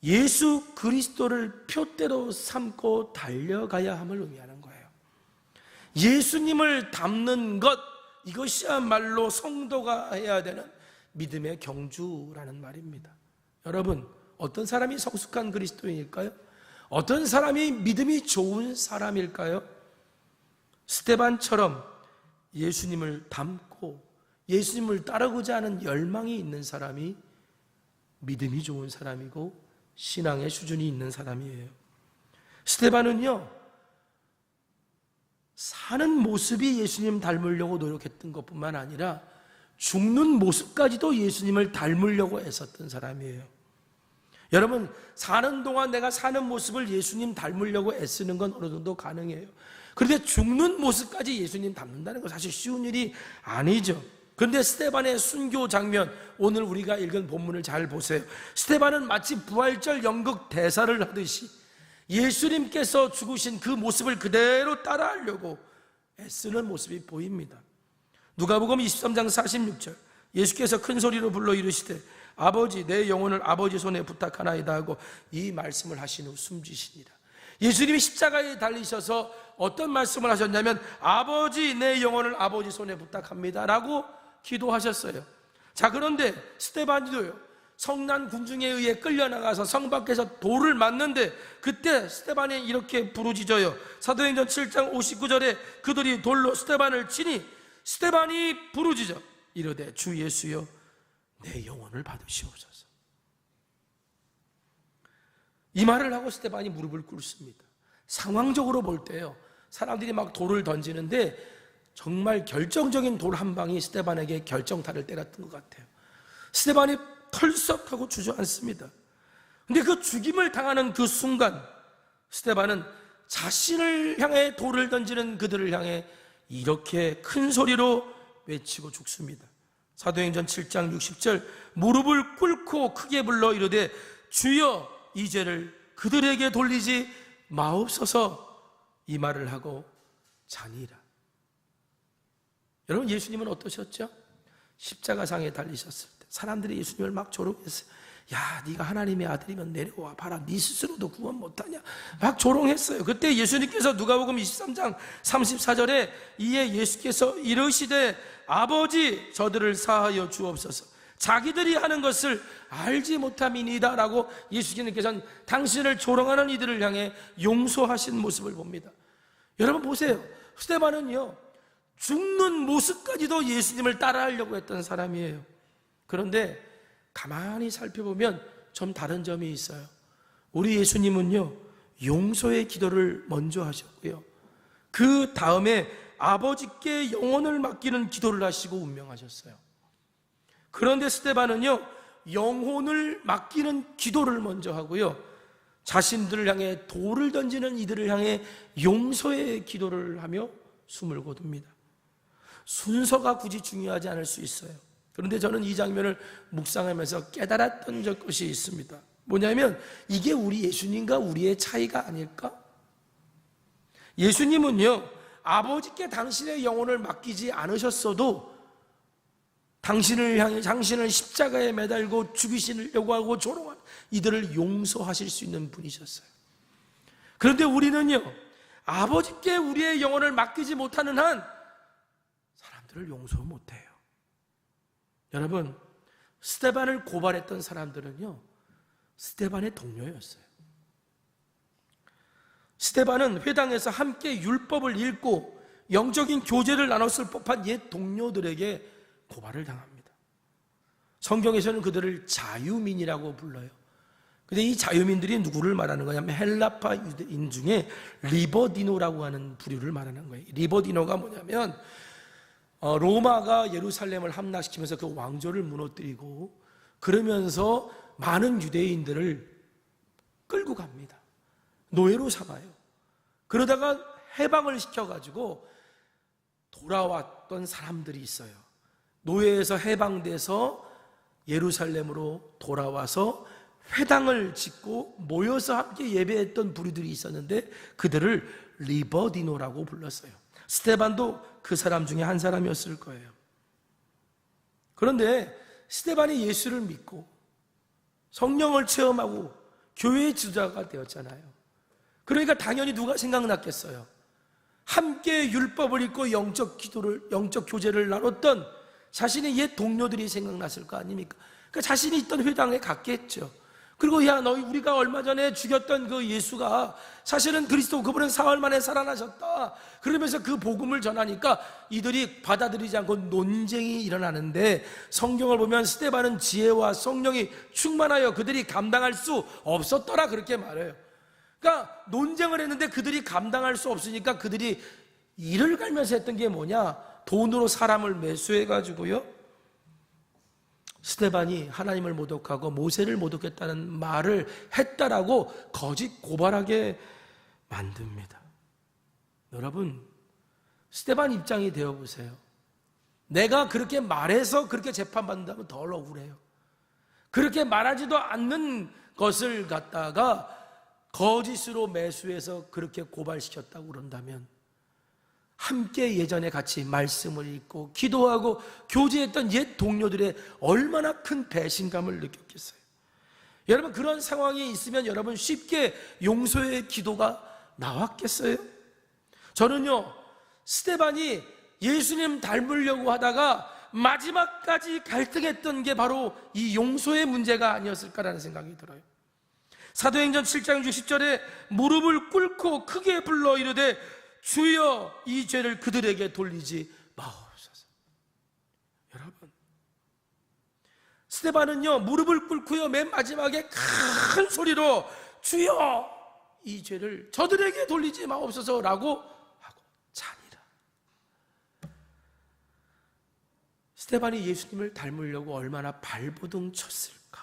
예수 그리스도를 표대로 삼고 달려가야 함을 의미하는 거예요. 예수님을 닮는 것, 이것이야말로 성도가 해야 되는 믿음의 경주라는 말입니다. 여러분, 어떤 사람이 성숙한 그리스도인일까요? 어떤 사람이 믿음이 좋은 사람일까요? 스데반처럼 예수님을 닮고 예수님을 따르고자 하는 열망이 있는 사람이 믿음이 좋은 사람이고 신앙의 수준이 있는 사람이에요. 스데반은요, 사는 모습이 예수님 닮으려고 노력했던 것뿐만 아니라 죽는 모습까지도 예수님을 닮으려고 애썼던 사람이에요. 여러분, 사는 동안 내가 사는 모습을 예수님 닮으려고 애쓰는 건 어느 정도 가능해요. 그런데 죽는 모습까지 예수님 닮는다는 건 사실 쉬운 일이 아니죠. 그런데 스데반의 순교 장면, 오늘 우리가 읽은 본문을 잘 보세요. 스데반은 마치 부활절 연극 대사를 하듯이 예수님께서 죽으신 그 모습을 그대로 따라하려고 애쓰는 모습이 보입니다. 누가복음 23장 46절, 예수께서 큰 소리로 불러 이르시되 아버지, 내 영혼을 아버지 손에 부탁하나이다 하고 이 말씀을 하신 후 숨지시니라. 예수님이 십자가에 달리셔서 어떤 말씀을 하셨냐면 아버지, 내 영혼을 아버지 손에 부탁합니다 라고 기도하셨어요. 자, 그런데 스데반도요, 성난 군중에 의해 끌려나가서 성 밖에서 돌을 맞는데 그때 스데반이 이렇게 부르짖어요. 사도행전 7장 59절에 그들이 돌로 스데반을 치니 스데반이 부르짖어 이르되 주 예수여, 내 영혼을 받으시옵소서. 이 말을 하고 스데반이 무릎을 꿇습니다. 상황적으로 볼 때요, 사람들이 막 돌을 던지는데 정말 결정적인 돌 한 방이 스데반에게 결정타를 때렸던 것 같아요. 스데반이 털썩하고 주저앉습니다. 근데 그 죽임을 당하는 그 순간 스데반은 자신을 향해 돌을 던지는 그들을 향해 이렇게 큰 소리로 외치고 죽습니다. 사도행전 7장 60절, 무릎을 꿇고 크게 불러 이르되 주여, 이 죄를 그들에게 돌리지 마옵소서, 이 말을 하고 자니라. 여러분, 예수님은 어떠셨죠? 십자가상에 달리셨을 때 사람들이 예수님을 막 조롱했어요. 야, 네가 하나님의 아들이면 내려와 봐라, 네 스스로도 구원 못하냐, 막 조롱했어요. 그때 예수님께서 누가복음 23장 34절에 이에 예수께서 이르시되 아버지, 저들을 사하여 주옵소서, 자기들이 하는 것을 알지 못함이니이다 라고 예수님께서는 당신을 조롱하는 이들을 향해 용서하신 모습을 봅니다. 여러분 보세요, 스데반은요, 죽는 모습까지도 예수님을 따라하려고 했던 사람이에요. 그런데 가만히 살펴보면 좀 다른 점이 있어요. 우리 예수님은요, 용서의 기도를 먼저 하셨고요, 그 다음에 아버지께 영혼을 맡기는 기도를 하시고 운명하셨어요. 그런데 스데반은요, 영혼을 맡기는 기도를 먼저 하고요, 자신들을 향해 돌을 던지는 이들을 향해 용서의 기도를 하며 숨을 거둡니다. 순서가 굳이 중요하지 않을 수 있어요. 그런데 저는 이 장면을 묵상하면서 깨달았던 것이 있습니다. 뭐냐면 이게 우리 예수님과 우리의 차이가 아닐까? 예수님은요, 아버지께 당신의 영혼을 맡기지 않으셨어도 당신을 향해, 당신을 십자가에 매달고 죽이시려고 하고 조롱한 이들을 용서하실 수 있는 분이셨어요. 그런데 우리는요, 아버지께 우리의 영혼을 맡기지 못하는 한 사람들을 용서 못해요. 여러분, 스데반을 고발했던 사람들은요, 스데반의 동료였어요. 스데반은 회당에서 함께 율법을 읽고 영적인 교제를 나눴을 법한 옛 동료들에게 고발을 당합니다. 성경에서는 그들을 자유민이라고 불러요. 근데 이 자유민들이 누구를 말하는 거냐면 헬라파 유대인 중에 리버디노라고 하는 부류를 말하는 거예요. 리버디노가 뭐냐면 로마가 예루살렘을 함락시키면서 그 왕조를 무너뜨리고 그러면서 많은 유대인들을 끌고 갑니다. 노예로 삼아요. 그러다가 해방을 시켜가지고 돌아왔던 사람들이 있어요. 노예에서 해방돼서 예루살렘으로 돌아와서 회당을 짓고 모여서 함께 예배했던 부류들이 있었는데 그들을 리버디노라고 불렀어요. 스데반도 그 사람 중에 한 사람이었을 거예요. 그런데 스데반이 예수를 믿고 성령을 체험하고 교회의 지도자가 되었잖아요. 그러니까 당연히 누가 생각났겠어요? 함께 율법을 읽고 영적 교제를 나눴던 자신의 옛 동료들이 생각났을 거 아닙니까? 그러니까 자신이 있던 회당에 갔겠죠. 그리고 야, 너희 우리가 얼마 전에 죽였던 그 예수가 사실은 그리스도, 그분은 사흘 만에 살아나셨다. 그러면서 그 복음을 전하니까 이들이 받아들이지 않고 논쟁이 일어나는데, 성경을 보면 스데반은 지혜와 성령이 충만하여 그들이 감당할 수 없었더라, 그렇게 말해요. 그러니까 논쟁을 했는데 그들이 감당할 수 없으니까 그들이 이를 갈면서 했던 게 뭐냐? 돈으로 사람을 매수해가지고요, 스데반이 하나님을 모독하고 모세를 모독했다는 말을 했다라고 거짓 고발하게 만듭니다. 여러분, 스데반 입장이 되어보세요. 내가 그렇게 말해서 그렇게 재판받는다면 더 억울해요. 그렇게 말하지도 않는 것을 갖다가 거짓으로 매수해서 그렇게 고발시켰다고 그런다면, 함께 예전에 같이 말씀을 읽고 기도하고 교제했던 옛 동료들의 얼마나 큰 배신감을 느꼈겠어요. 여러분, 그런 상황이 있으면 여러분 쉽게 용서의 기도가 나왔겠어요? 저는요, 스데반이 예수님 닮으려고 하다가 마지막까지 갈등했던 게 바로 이 용서의 문제가 아니었을까라는 생각이 들어요. 사도행전 7장 60절에 무릎을 꿇고 크게 불러 이르되 주여 이 죄를 그들에게 돌리지 마옵소서. 여러분, 스데반은요 무릎을 꿇고요 맨 마지막에 큰 소리로 주여 이 죄를 저들에게 돌리지 마옵소서라고 하고 자니라. 스데반이 예수님을 닮으려고 얼마나 발버둥 쳤을까?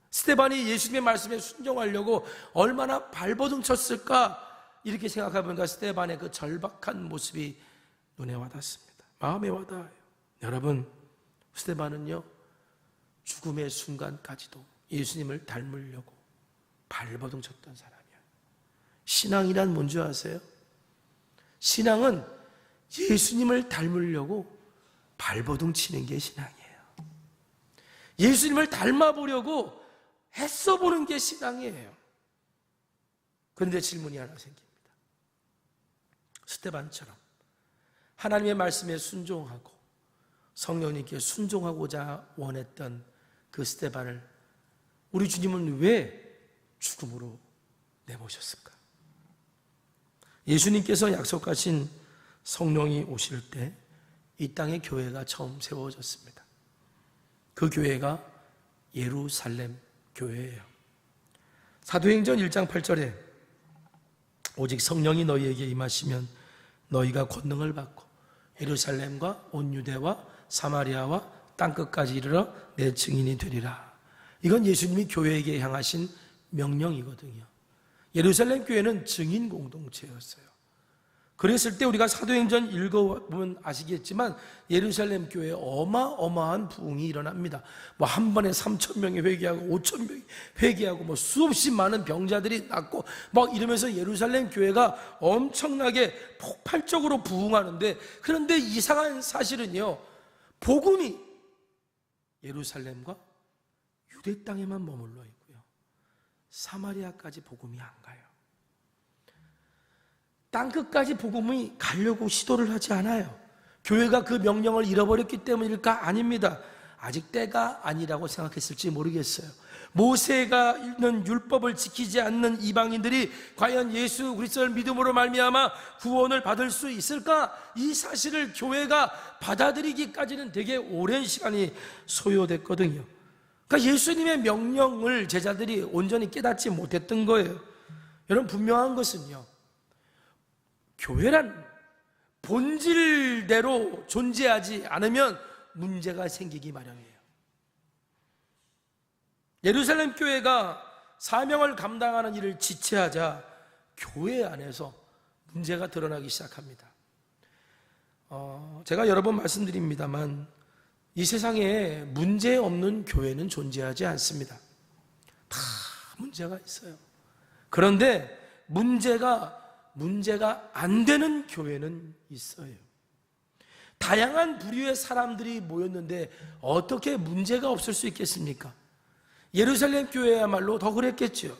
스데반이 예수님의 말씀에 순종하려고 얼마나 발버둥 쳤을까? 이렇게 생각해보니까 스데반의 그 절박한 모습이 눈에 와닿습니다. 마음에 와닿아요. 여러분, 스데반은요 죽음의 순간까지도 예수님을 닮으려고 발버둥 쳤던 사람이에요. 신앙이란 뭔지 아세요? 신앙은 예수님을 닮으려고 발버둥 치는 게 신앙이에요. 예수님을 닮아보려고 애써보는 게 신앙이에요. 그런데 질문이 하나 생깁니다. 스데반처럼 하나님의 말씀에 순종하고 성령님께 순종하고자 원했던 그 스데반을 우리 주님은 왜 죽음으로 내모셨을까? 예수님께서 약속하신 성령이 오실 때 이 땅에 교회가 처음 세워졌습니다. 그 교회가 예루살렘 교회예요. 사도행전 1장 8절에 오직 성령이 너희에게 임하시면 너희가 권능을 받고 예루살렘과 온 유대와 사마리아와 땅끝까지 이르러 내 증인이 되리라. 이건 예수님이 교회에게 향하신 명령이거든요. 예루살렘 교회는 증인 공동체였어요. 그랬을 때 우리가 사도행전 읽어보면 아시겠지만 예루살렘 교회에 어마어마한 부흥이 일어납니다. 뭐 한 번에 3,000명이 회개하고 5,000명이 회개하고 뭐 수없이 많은 병자들이 낫고 막 이러면서 예루살렘 교회가 엄청나게 폭발적으로 부흥하는데, 그런데 이상한 사실은요, 복음이 예루살렘과 유대 땅에만 머물러 있고요, 사마리아까지 복음이 안 가요. 땅끝까지 복음이 가려고 시도를 하지 않아요. 교회가 그 명령을 잃어버렸기 때문일까? 아닙니다. 아직 때가 아니라고 생각했을지 모르겠어요. 모세가 있는 율법을 지키지 않는 이방인들이 과연 예수 그리스도를 믿음으로 말미암아 구원을 받을 수 있을까? 이 사실을 교회가 받아들이기까지는 되게 오랜 시간이 소요됐거든요. 그러니까 예수님의 명령을 제자들이 온전히 깨닫지 못했던 거예요. 여러분, 분명한 것은요, 교회란 본질대로 존재하지 않으면 문제가 생기기 마련이에요. 예루살렘 교회가 사명을 감당하는 일을 지체하자 교회 안에서 문제가 드러나기 시작합니다. 제가 여러 번 말씀드립니다만 이 세상에 문제 없는 교회는 존재하지 않습니다. 다 문제가 있어요. 그런데 문제가 안 되는 교회는 있어요. 다양한 부류의 사람들이 모였는데 어떻게 문제가 없을 수 있겠습니까? 예루살렘 교회야말로 더 그랬겠죠.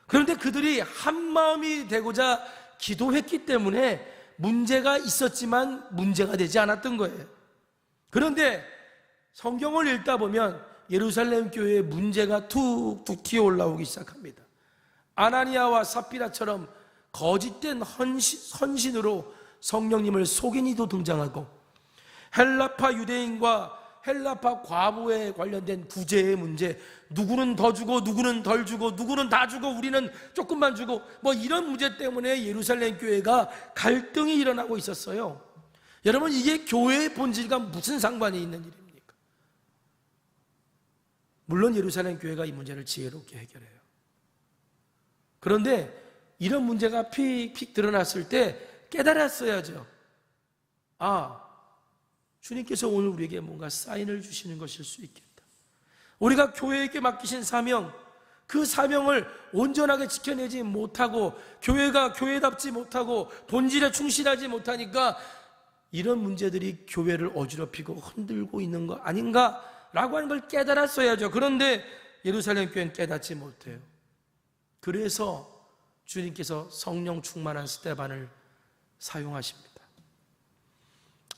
그런데 그들이 한 마음이 되고자 기도했기 때문에 문제가 있었지만 문제가 되지 않았던 거예요. 그런데 성경을 읽다 보면 예루살렘 교회의 문제가 툭툭 튀어 올라오기 시작합니다. 아나니아와 삽비라처럼 거짓된 헌신으로 성령님을 속인 이도 등장하고, 헬라파 유대인과 헬라파 과부에 관련된 구제의 문제, 누구는 더 주고 누구는 덜 주고 누구는 다 주고 우리는 조금만 주고, 뭐 이런 문제 때문에 예루살렘 교회가 갈등이 일어나고 있었어요. 여러분, 이게 교회의 본질과 무슨 상관이 있는 일입니까? 물론 예루살렘 교회가 이 문제를 지혜롭게 해결해요. 그런데 이런 문제가 픽픽 드러났을 때 깨달았어야죠. 아, 주님께서 오늘 우리에게 뭔가 사인을 주시는 것일 수 있겠다. 우리가 교회에게 맡기신 사명, 그 사명을 온전하게 지켜내지 못하고 교회가 교회답지 못하고 본질에 충실하지 못하니까 이런 문제들이 교회를 어지럽히고 흔들고 있는 거 아닌가라고 하는 걸 깨달았어야죠. 그런데 예루살렘 교회는 깨닫지 못해요. 그래서 주님께서 성령 충만한 스데반을 사용하십니다.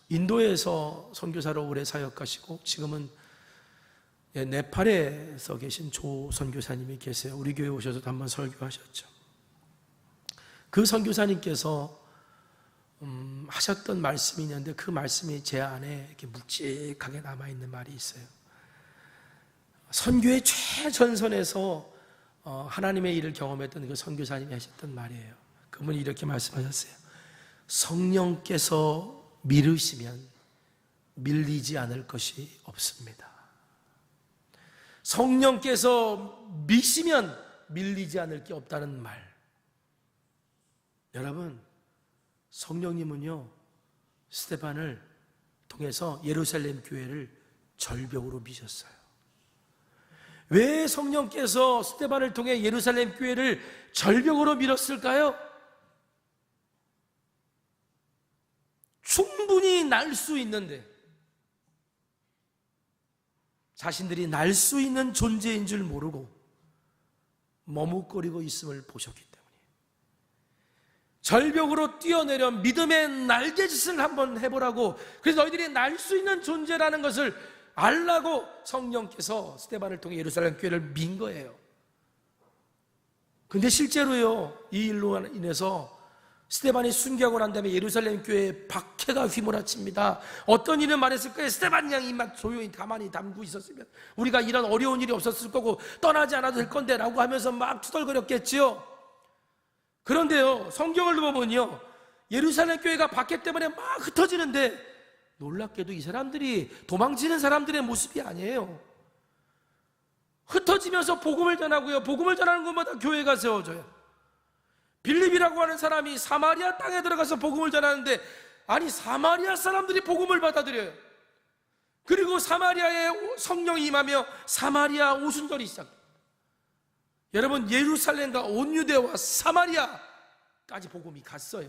인도에서 선교사로 오래 사역하시고 지금은 네팔에서 계신 조 선교사님이 계세요. 우리 교회 오셔서 한번 설교하셨죠. 그 선교사님께서 하셨던 말씀이 있는데 그 말씀이 제 안에 이렇게 묵직하게 남아있는 말이 있어요. 선교의 최전선에서 하나님의 일을 경험했던 그 선교사님이 하셨던 말이에요. 그분이 이렇게 말씀하셨어요. 성령께서 밀으시면 밀리지 않을 것이 없습니다. 성령께서 미시면 밀리지 않을 게 없다는 말. 여러분, 성령님은요, 스데반을 통해서 예루살렘 교회를 절벽으로 미셨어요. 왜 성령께서 스데반을 통해 예루살렘 교회를 절벽으로 밀었을까요? 충분히 날 수 있는데 자신들이 날 수 있는 존재인 줄 모르고 머뭇거리고 있음을 보셨기 때문이에요. 절벽으로 뛰어내려 믿음의 날개짓을 한번 해보라고, 그래서 너희들이 날 수 있는 존재라는 것을 알라고 성령께서 스데반을 통해 예루살렘 교회를 민 거예요. 근데 실제로요, 이 일로 인해서 스데반이 순교하고 난 다음에 예루살렘 교회에 박해가 휘몰아칩니다. 어떤 일을 말했을까요? 스데반 양이 막 조용히 가만히 담고 있었으면 우리가 이런 어려운 일이 없었을 거고 떠나지 않아도 될 건데 라고 하면서 막 투덜거렸겠지요. 그런데요, 성경을 보면요, 예루살렘 교회가 박해 때문에 막 흩어지는데 놀랍게도 이 사람들이 도망치는 사람들의 모습이 아니에요. 흩어지면서 복음을 전하고요, 복음을 전하는 곳마다 교회가 세워져요. 빌립이라고 하는 사람이 사마리아 땅에 들어가서 복음을 전하는데, 아니 사마리아 사람들이 복음을 받아들여요. 그리고 사마리아에 성령이 임하며 사마리아 오순절이 시작돼요. 여러분, 예루살렘과 온 유대와 사마리아까지 복음이 갔어요.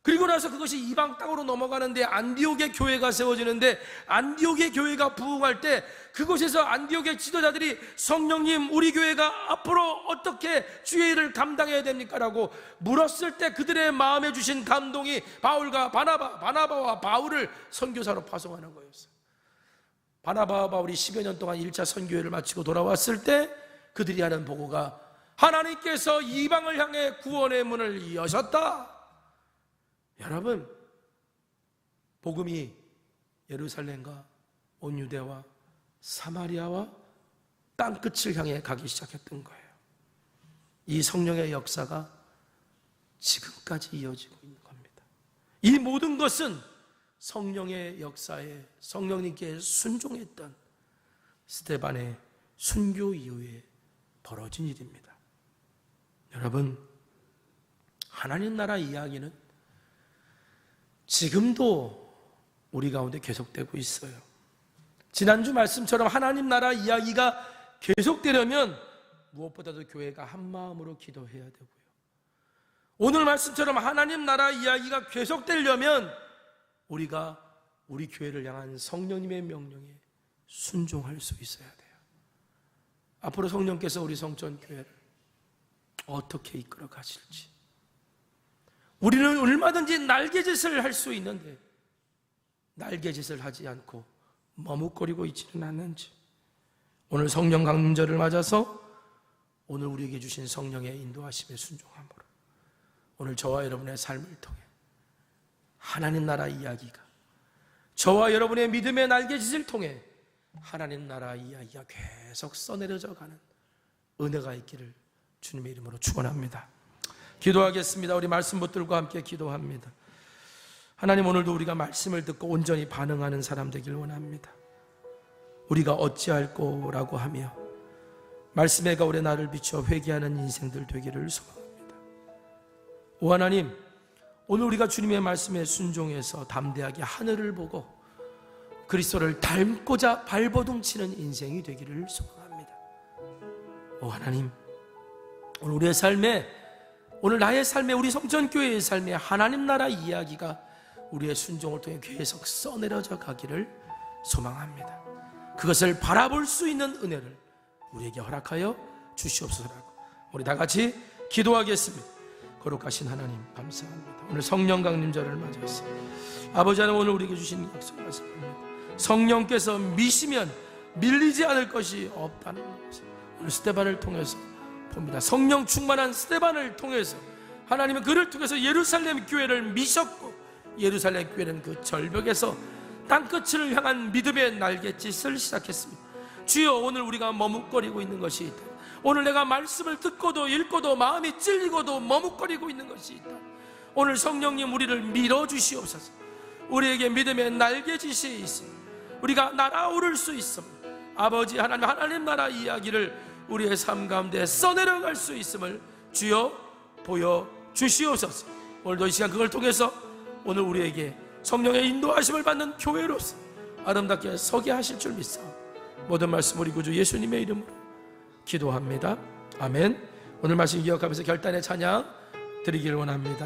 그리고 나서 그것이 이방 땅으로 넘어가는데 안디옥의 교회가 세워지는데, 안디옥의 교회가 부흥할 때 그곳에서 안디옥의 지도자들이 성령님, 우리 교회가 앞으로 어떻게 주의 일을 감당해야 됩니까? 라고 물었을 때 그들의 마음에 주신 감동이 바울과 바나바와 바울을 선교사로 파송하는 거였어요. 바나바와 바울이 10여 년 동안 1차 선교회를 마치고 돌아왔을 때 그들이 하는 보고가, 하나님께서 이방을 향해 구원의 문을 여셨다. 여러분, 복음이 예루살렘과 온 유대와 사마리아와 땅끝을 향해 가기 시작했던 거예요. 이 성령의 역사가 지금까지 이어지고 있는 겁니다. 이 모든 것은 성령의 역사에, 성령님께 순종했던 스데반의 순교 이후에 벌어진 일입니다. 여러분, 하나님 나라 이야기는 지금도 우리 가운데 계속되고 있어요. 지난주 말씀처럼 하나님 나라 이야기가 계속되려면 무엇보다도 교회가 한 마음으로 기도해야 되고요, 오늘 말씀처럼 하나님 나라 이야기가 계속되려면 우리가 우리 교회를 향한 성령님의 명령에 순종할 수 있어야 돼요. 앞으로 성령께서 우리 성전교회를 어떻게 이끌어 가실지, 우리는 얼마든지 날개짓을 할 수 있는데 날개짓을 하지 않고 머뭇거리고 있지는 않는지, 오늘 성령 강림절을 맞아서 오늘 우리에게 주신 성령의 인도하심에 순종함으로 오늘 저와 여러분의 삶을 통해 하나님 나라 이야기가, 저와 여러분의 믿음의 날개짓을 통해 하나님 나라 이야기가 계속 써내려져 가는 은혜가 있기를 주님의 이름으로 축원합니다. 기도하겠습니다. 우리 말씀 붙들고 함께 기도합니다. 하나님, 오늘도 우리가 말씀을 듣고 온전히 반응하는 사람 되길 원합니다. 우리가 어찌할꼬라고 하며 말씀의 가울에 나를 비춰 회개하는 인생들 되기를 소망합니다. 오 하나님, 오늘 우리가 주님의 말씀에 순종해서 담대하게 하늘을 보고 그리스도를 닮고자 발버둥치는 인생이 되기를 소망합니다. 오 하나님, 오늘 우리의 삶에, 오늘 나의 삶에, 우리 성전교회의 삶에 하나님 나라 이야기가 우리의 순종을 통해 계속 써내려져 가기를 소망합니다. 그것을 바라볼 수 있는 은혜를 우리에게 허락하여 주시옵소서라고 우리 다 같이 기도하겠습니다. 거룩하신 하나님, 감사합니다. 오늘 성령 강림절을 맞아서 아버지 하나님, 오늘 우리에게 주신 약속을 말씀합니다. 성령께서 미시면 밀리지 않을 것이 없다는 것을 오늘 스데반을 통해서 봅니다. 성령 충만한 스데반을 통해서 하나님은 그를 통해서 예루살렘 교회를 미셨고, 예루살렘 교회는 그 절벽에서 땅끝을 향한 믿음의 날갯짓을 시작했습니다. 주여, 오늘 우리가 머뭇거리고 있는 것이 있다. 오늘 내가 말씀을 듣고도 읽고도 마음이 찔리고도 머뭇거리고 있는 것이 있다. 오늘 성령님, 우리를 밀어주시옵소서. 우리에게 믿음의 날갯짓이 있습니다. 우리가 날아오를 수 있습니다. 아버지 하나님, 하나님 나라 이야기를 우리의 삶 가운데 써내려갈 수 있음을 주여 보여주시옵소서. 오늘도 이 시간 그걸 통해서 오늘 우리에게 성령의 인도하심을 받는 교회로서 아름답게 서게 하실 줄 믿사 모든 말씀 우리 구주 예수님의 이름으로 기도합니다. 아멘. 오늘 말씀 기억하면서 결단의 찬양 드리기를 원합니다.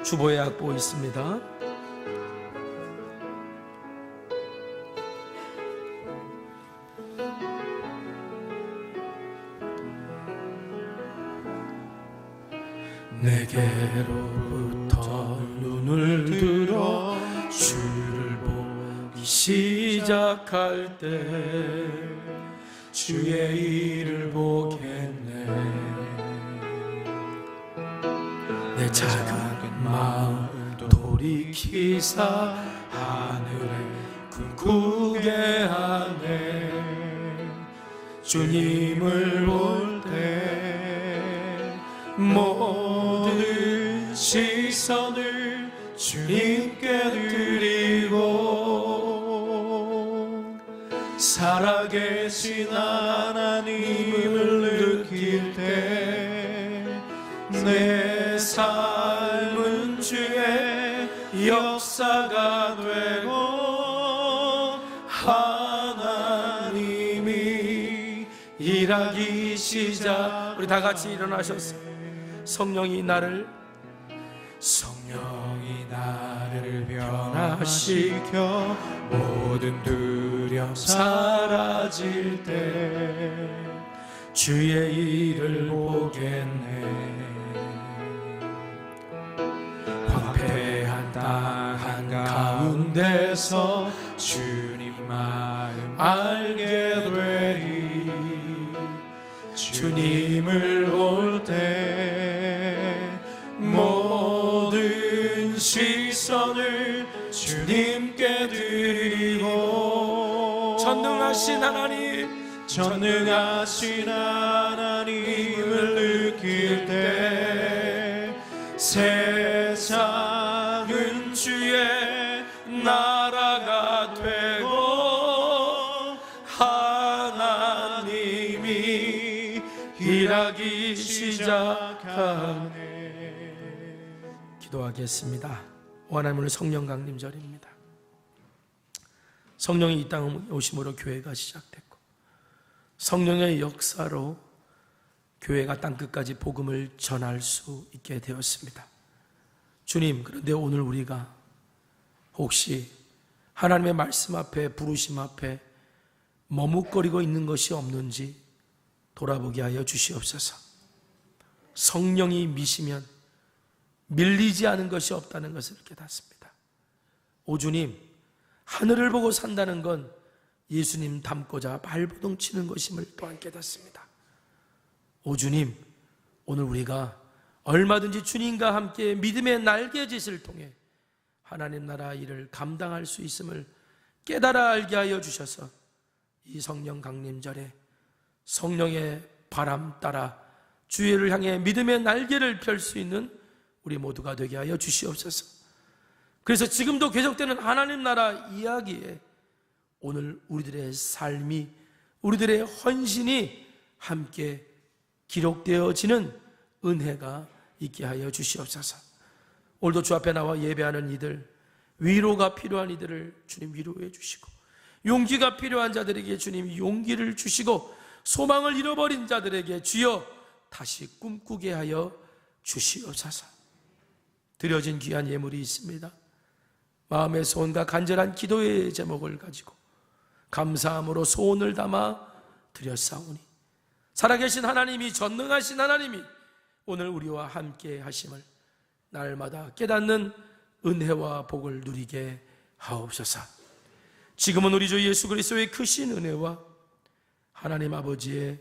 주보의 악보 있습니다. 내게로부터 눈을 들어 주를 보기 시작할 때 주의 일을 보겠네. 내 작은 마음 돌이키사 하늘에 꿈꾸게 하네. 주님을 볼 때 모든 시선을 주님께 드리고 살아계신 하나님을 느낄 때 내 삶은 주의 역사가 되고 하나님이 일하기 시작. 우리 다 같이 일어나셔서 성령이 나를 변화시켜 모든 두려움 사라질 때 주의 일을 보겠네. 황폐한 땅 한가운데서 주님 마음 알게 되리. 주님을 볼 때 모든 시선을 주님께 드리고 전능하신 하나님을 느낄 때 세상은 주의 나라가 되고 하나님이 일하기 시작하네. 기도하겠습니다. 하나님의 성령 강림절입니다. 성령이 이 땅에 오심으로 교회가 시작됐고 성령의 역사로 교회가 땅끝까지 복음을 전할 수 있게 되었습니다. 주님, 그런데 오늘 우리가 혹시 하나님의 말씀 앞에, 부르심 앞에 머뭇거리고 있는 것이 없는지 돌아보게 하여 주시옵소서. 성령이 미시면 밀리지 않은 것이 없다는 것을 깨닫습니다. 오 주님, 하늘을 보고 산다는 건 예수님 닮고자 발버둥 치는 것임을 또한 깨닫습니다. 오 주님, 오늘 우리가 얼마든지 주님과 함께 믿음의 날개짓을 통해 하나님 나라 일을 감당할 수 있음을 깨달아 알게 하여 주셔서 이 성령 강림절에 성령의 바람 따라 주의를 향해 믿음의 날개를 펼 수 있는 우리 모두가 되게 하여 주시옵소서. 그래서 지금도 계속되는 하나님 나라 이야기에 오늘 우리들의 삶이, 우리들의 헌신이 함께 기록되어지는 은혜가 있게 하여 주시옵소서. 오늘도 주 앞에 나와 예배하는 이들, 위로가 필요한 이들을 주님 위로해 주시고, 용기가 필요한 자들에게 주님 용기를 주시고, 소망을 잃어버린 자들에게 주여 다시 꿈꾸게 하여 주시옵소서. 드려진 귀한 예물이 있습니다. 마음의 소원과 간절한 기도의 제목을 가지고 감사함으로 소원을 담아 드렸사오니 살아계신 하나님이, 전능하신 하나님이 오늘 우리와 함께 하심을 날마다 깨닫는 은혜와 복을 누리게 하옵소서. 지금은 우리 주 예수 그리스도의 크신 은혜와 하나님 아버지의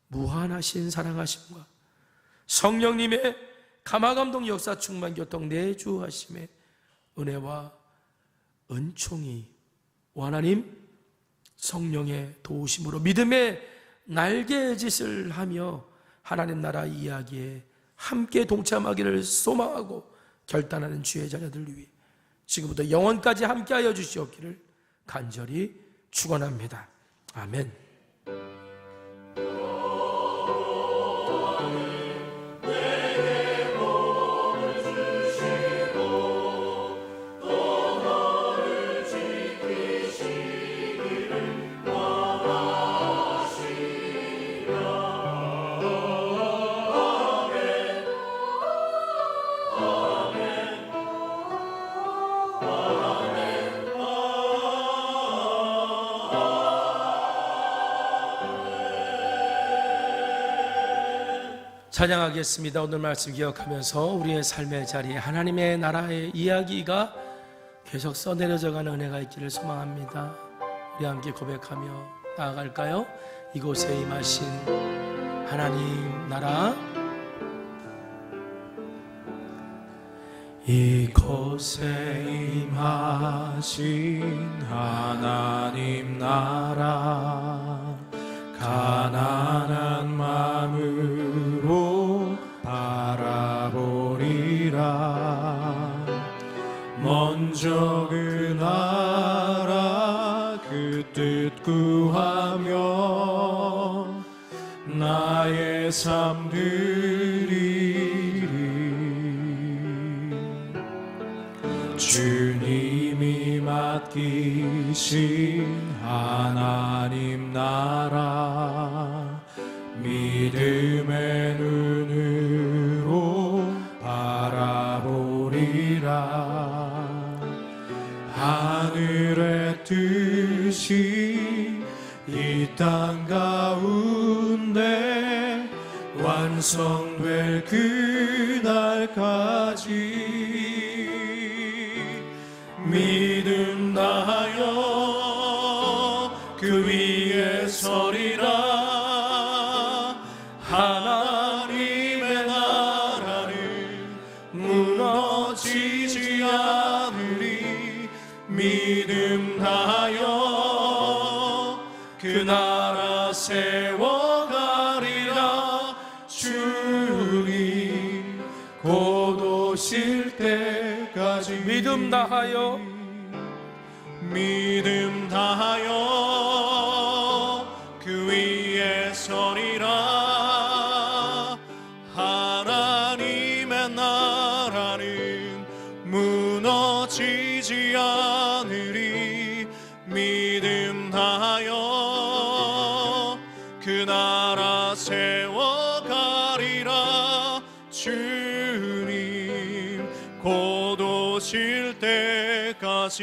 무한하신 사랑하심과 성령님의 감화감동 역사 충만 교통 내주하심의 은혜와 은총이 하나님 성령의 도우심으로 믿음의 날개짓을 하며 하나님 나라 이야기에 함께 동참하기를 소망하고 결단하는 주의 자녀들 위해 지금부터 영원까지 함께하여 주시옵기를 간절히 축원합니다. 아멘. 찬양하겠습니다. 오늘 말씀 기억하면서 우리의 삶의 자리에 하나님의 나라의 이야기가 계속 써내려져가는 은혜가 있기를 소망합니다. 우리 함께 고백하며 나아갈까요? 이곳에 임하신 하나님 나라, 이곳에 임하신 하나님 나라, 가난한 마음으로 바라보리라. 먼저 그 나라 그 뜻 구하 하며 나의 삶 누리리. 주님이 맡기신 하나님 나라 믿음의 눈으로 바라보리라. 하늘의 뜻이 이 땅 가운데 완성될 그날까지 믿음 다하여 그 위에 서리라. 하나님의 나라는 무너지지 않으리. 믿음 다하여 그 나라 세워가리라. 주님 곧 오실 때까지 믿음 다하여 믿음 다하여 그 위에 서리라. 하나님의 나라는 무너지지 않으리. 믿음 다하여 그 나라 세워가리라. 주님 곧 오실 때까지.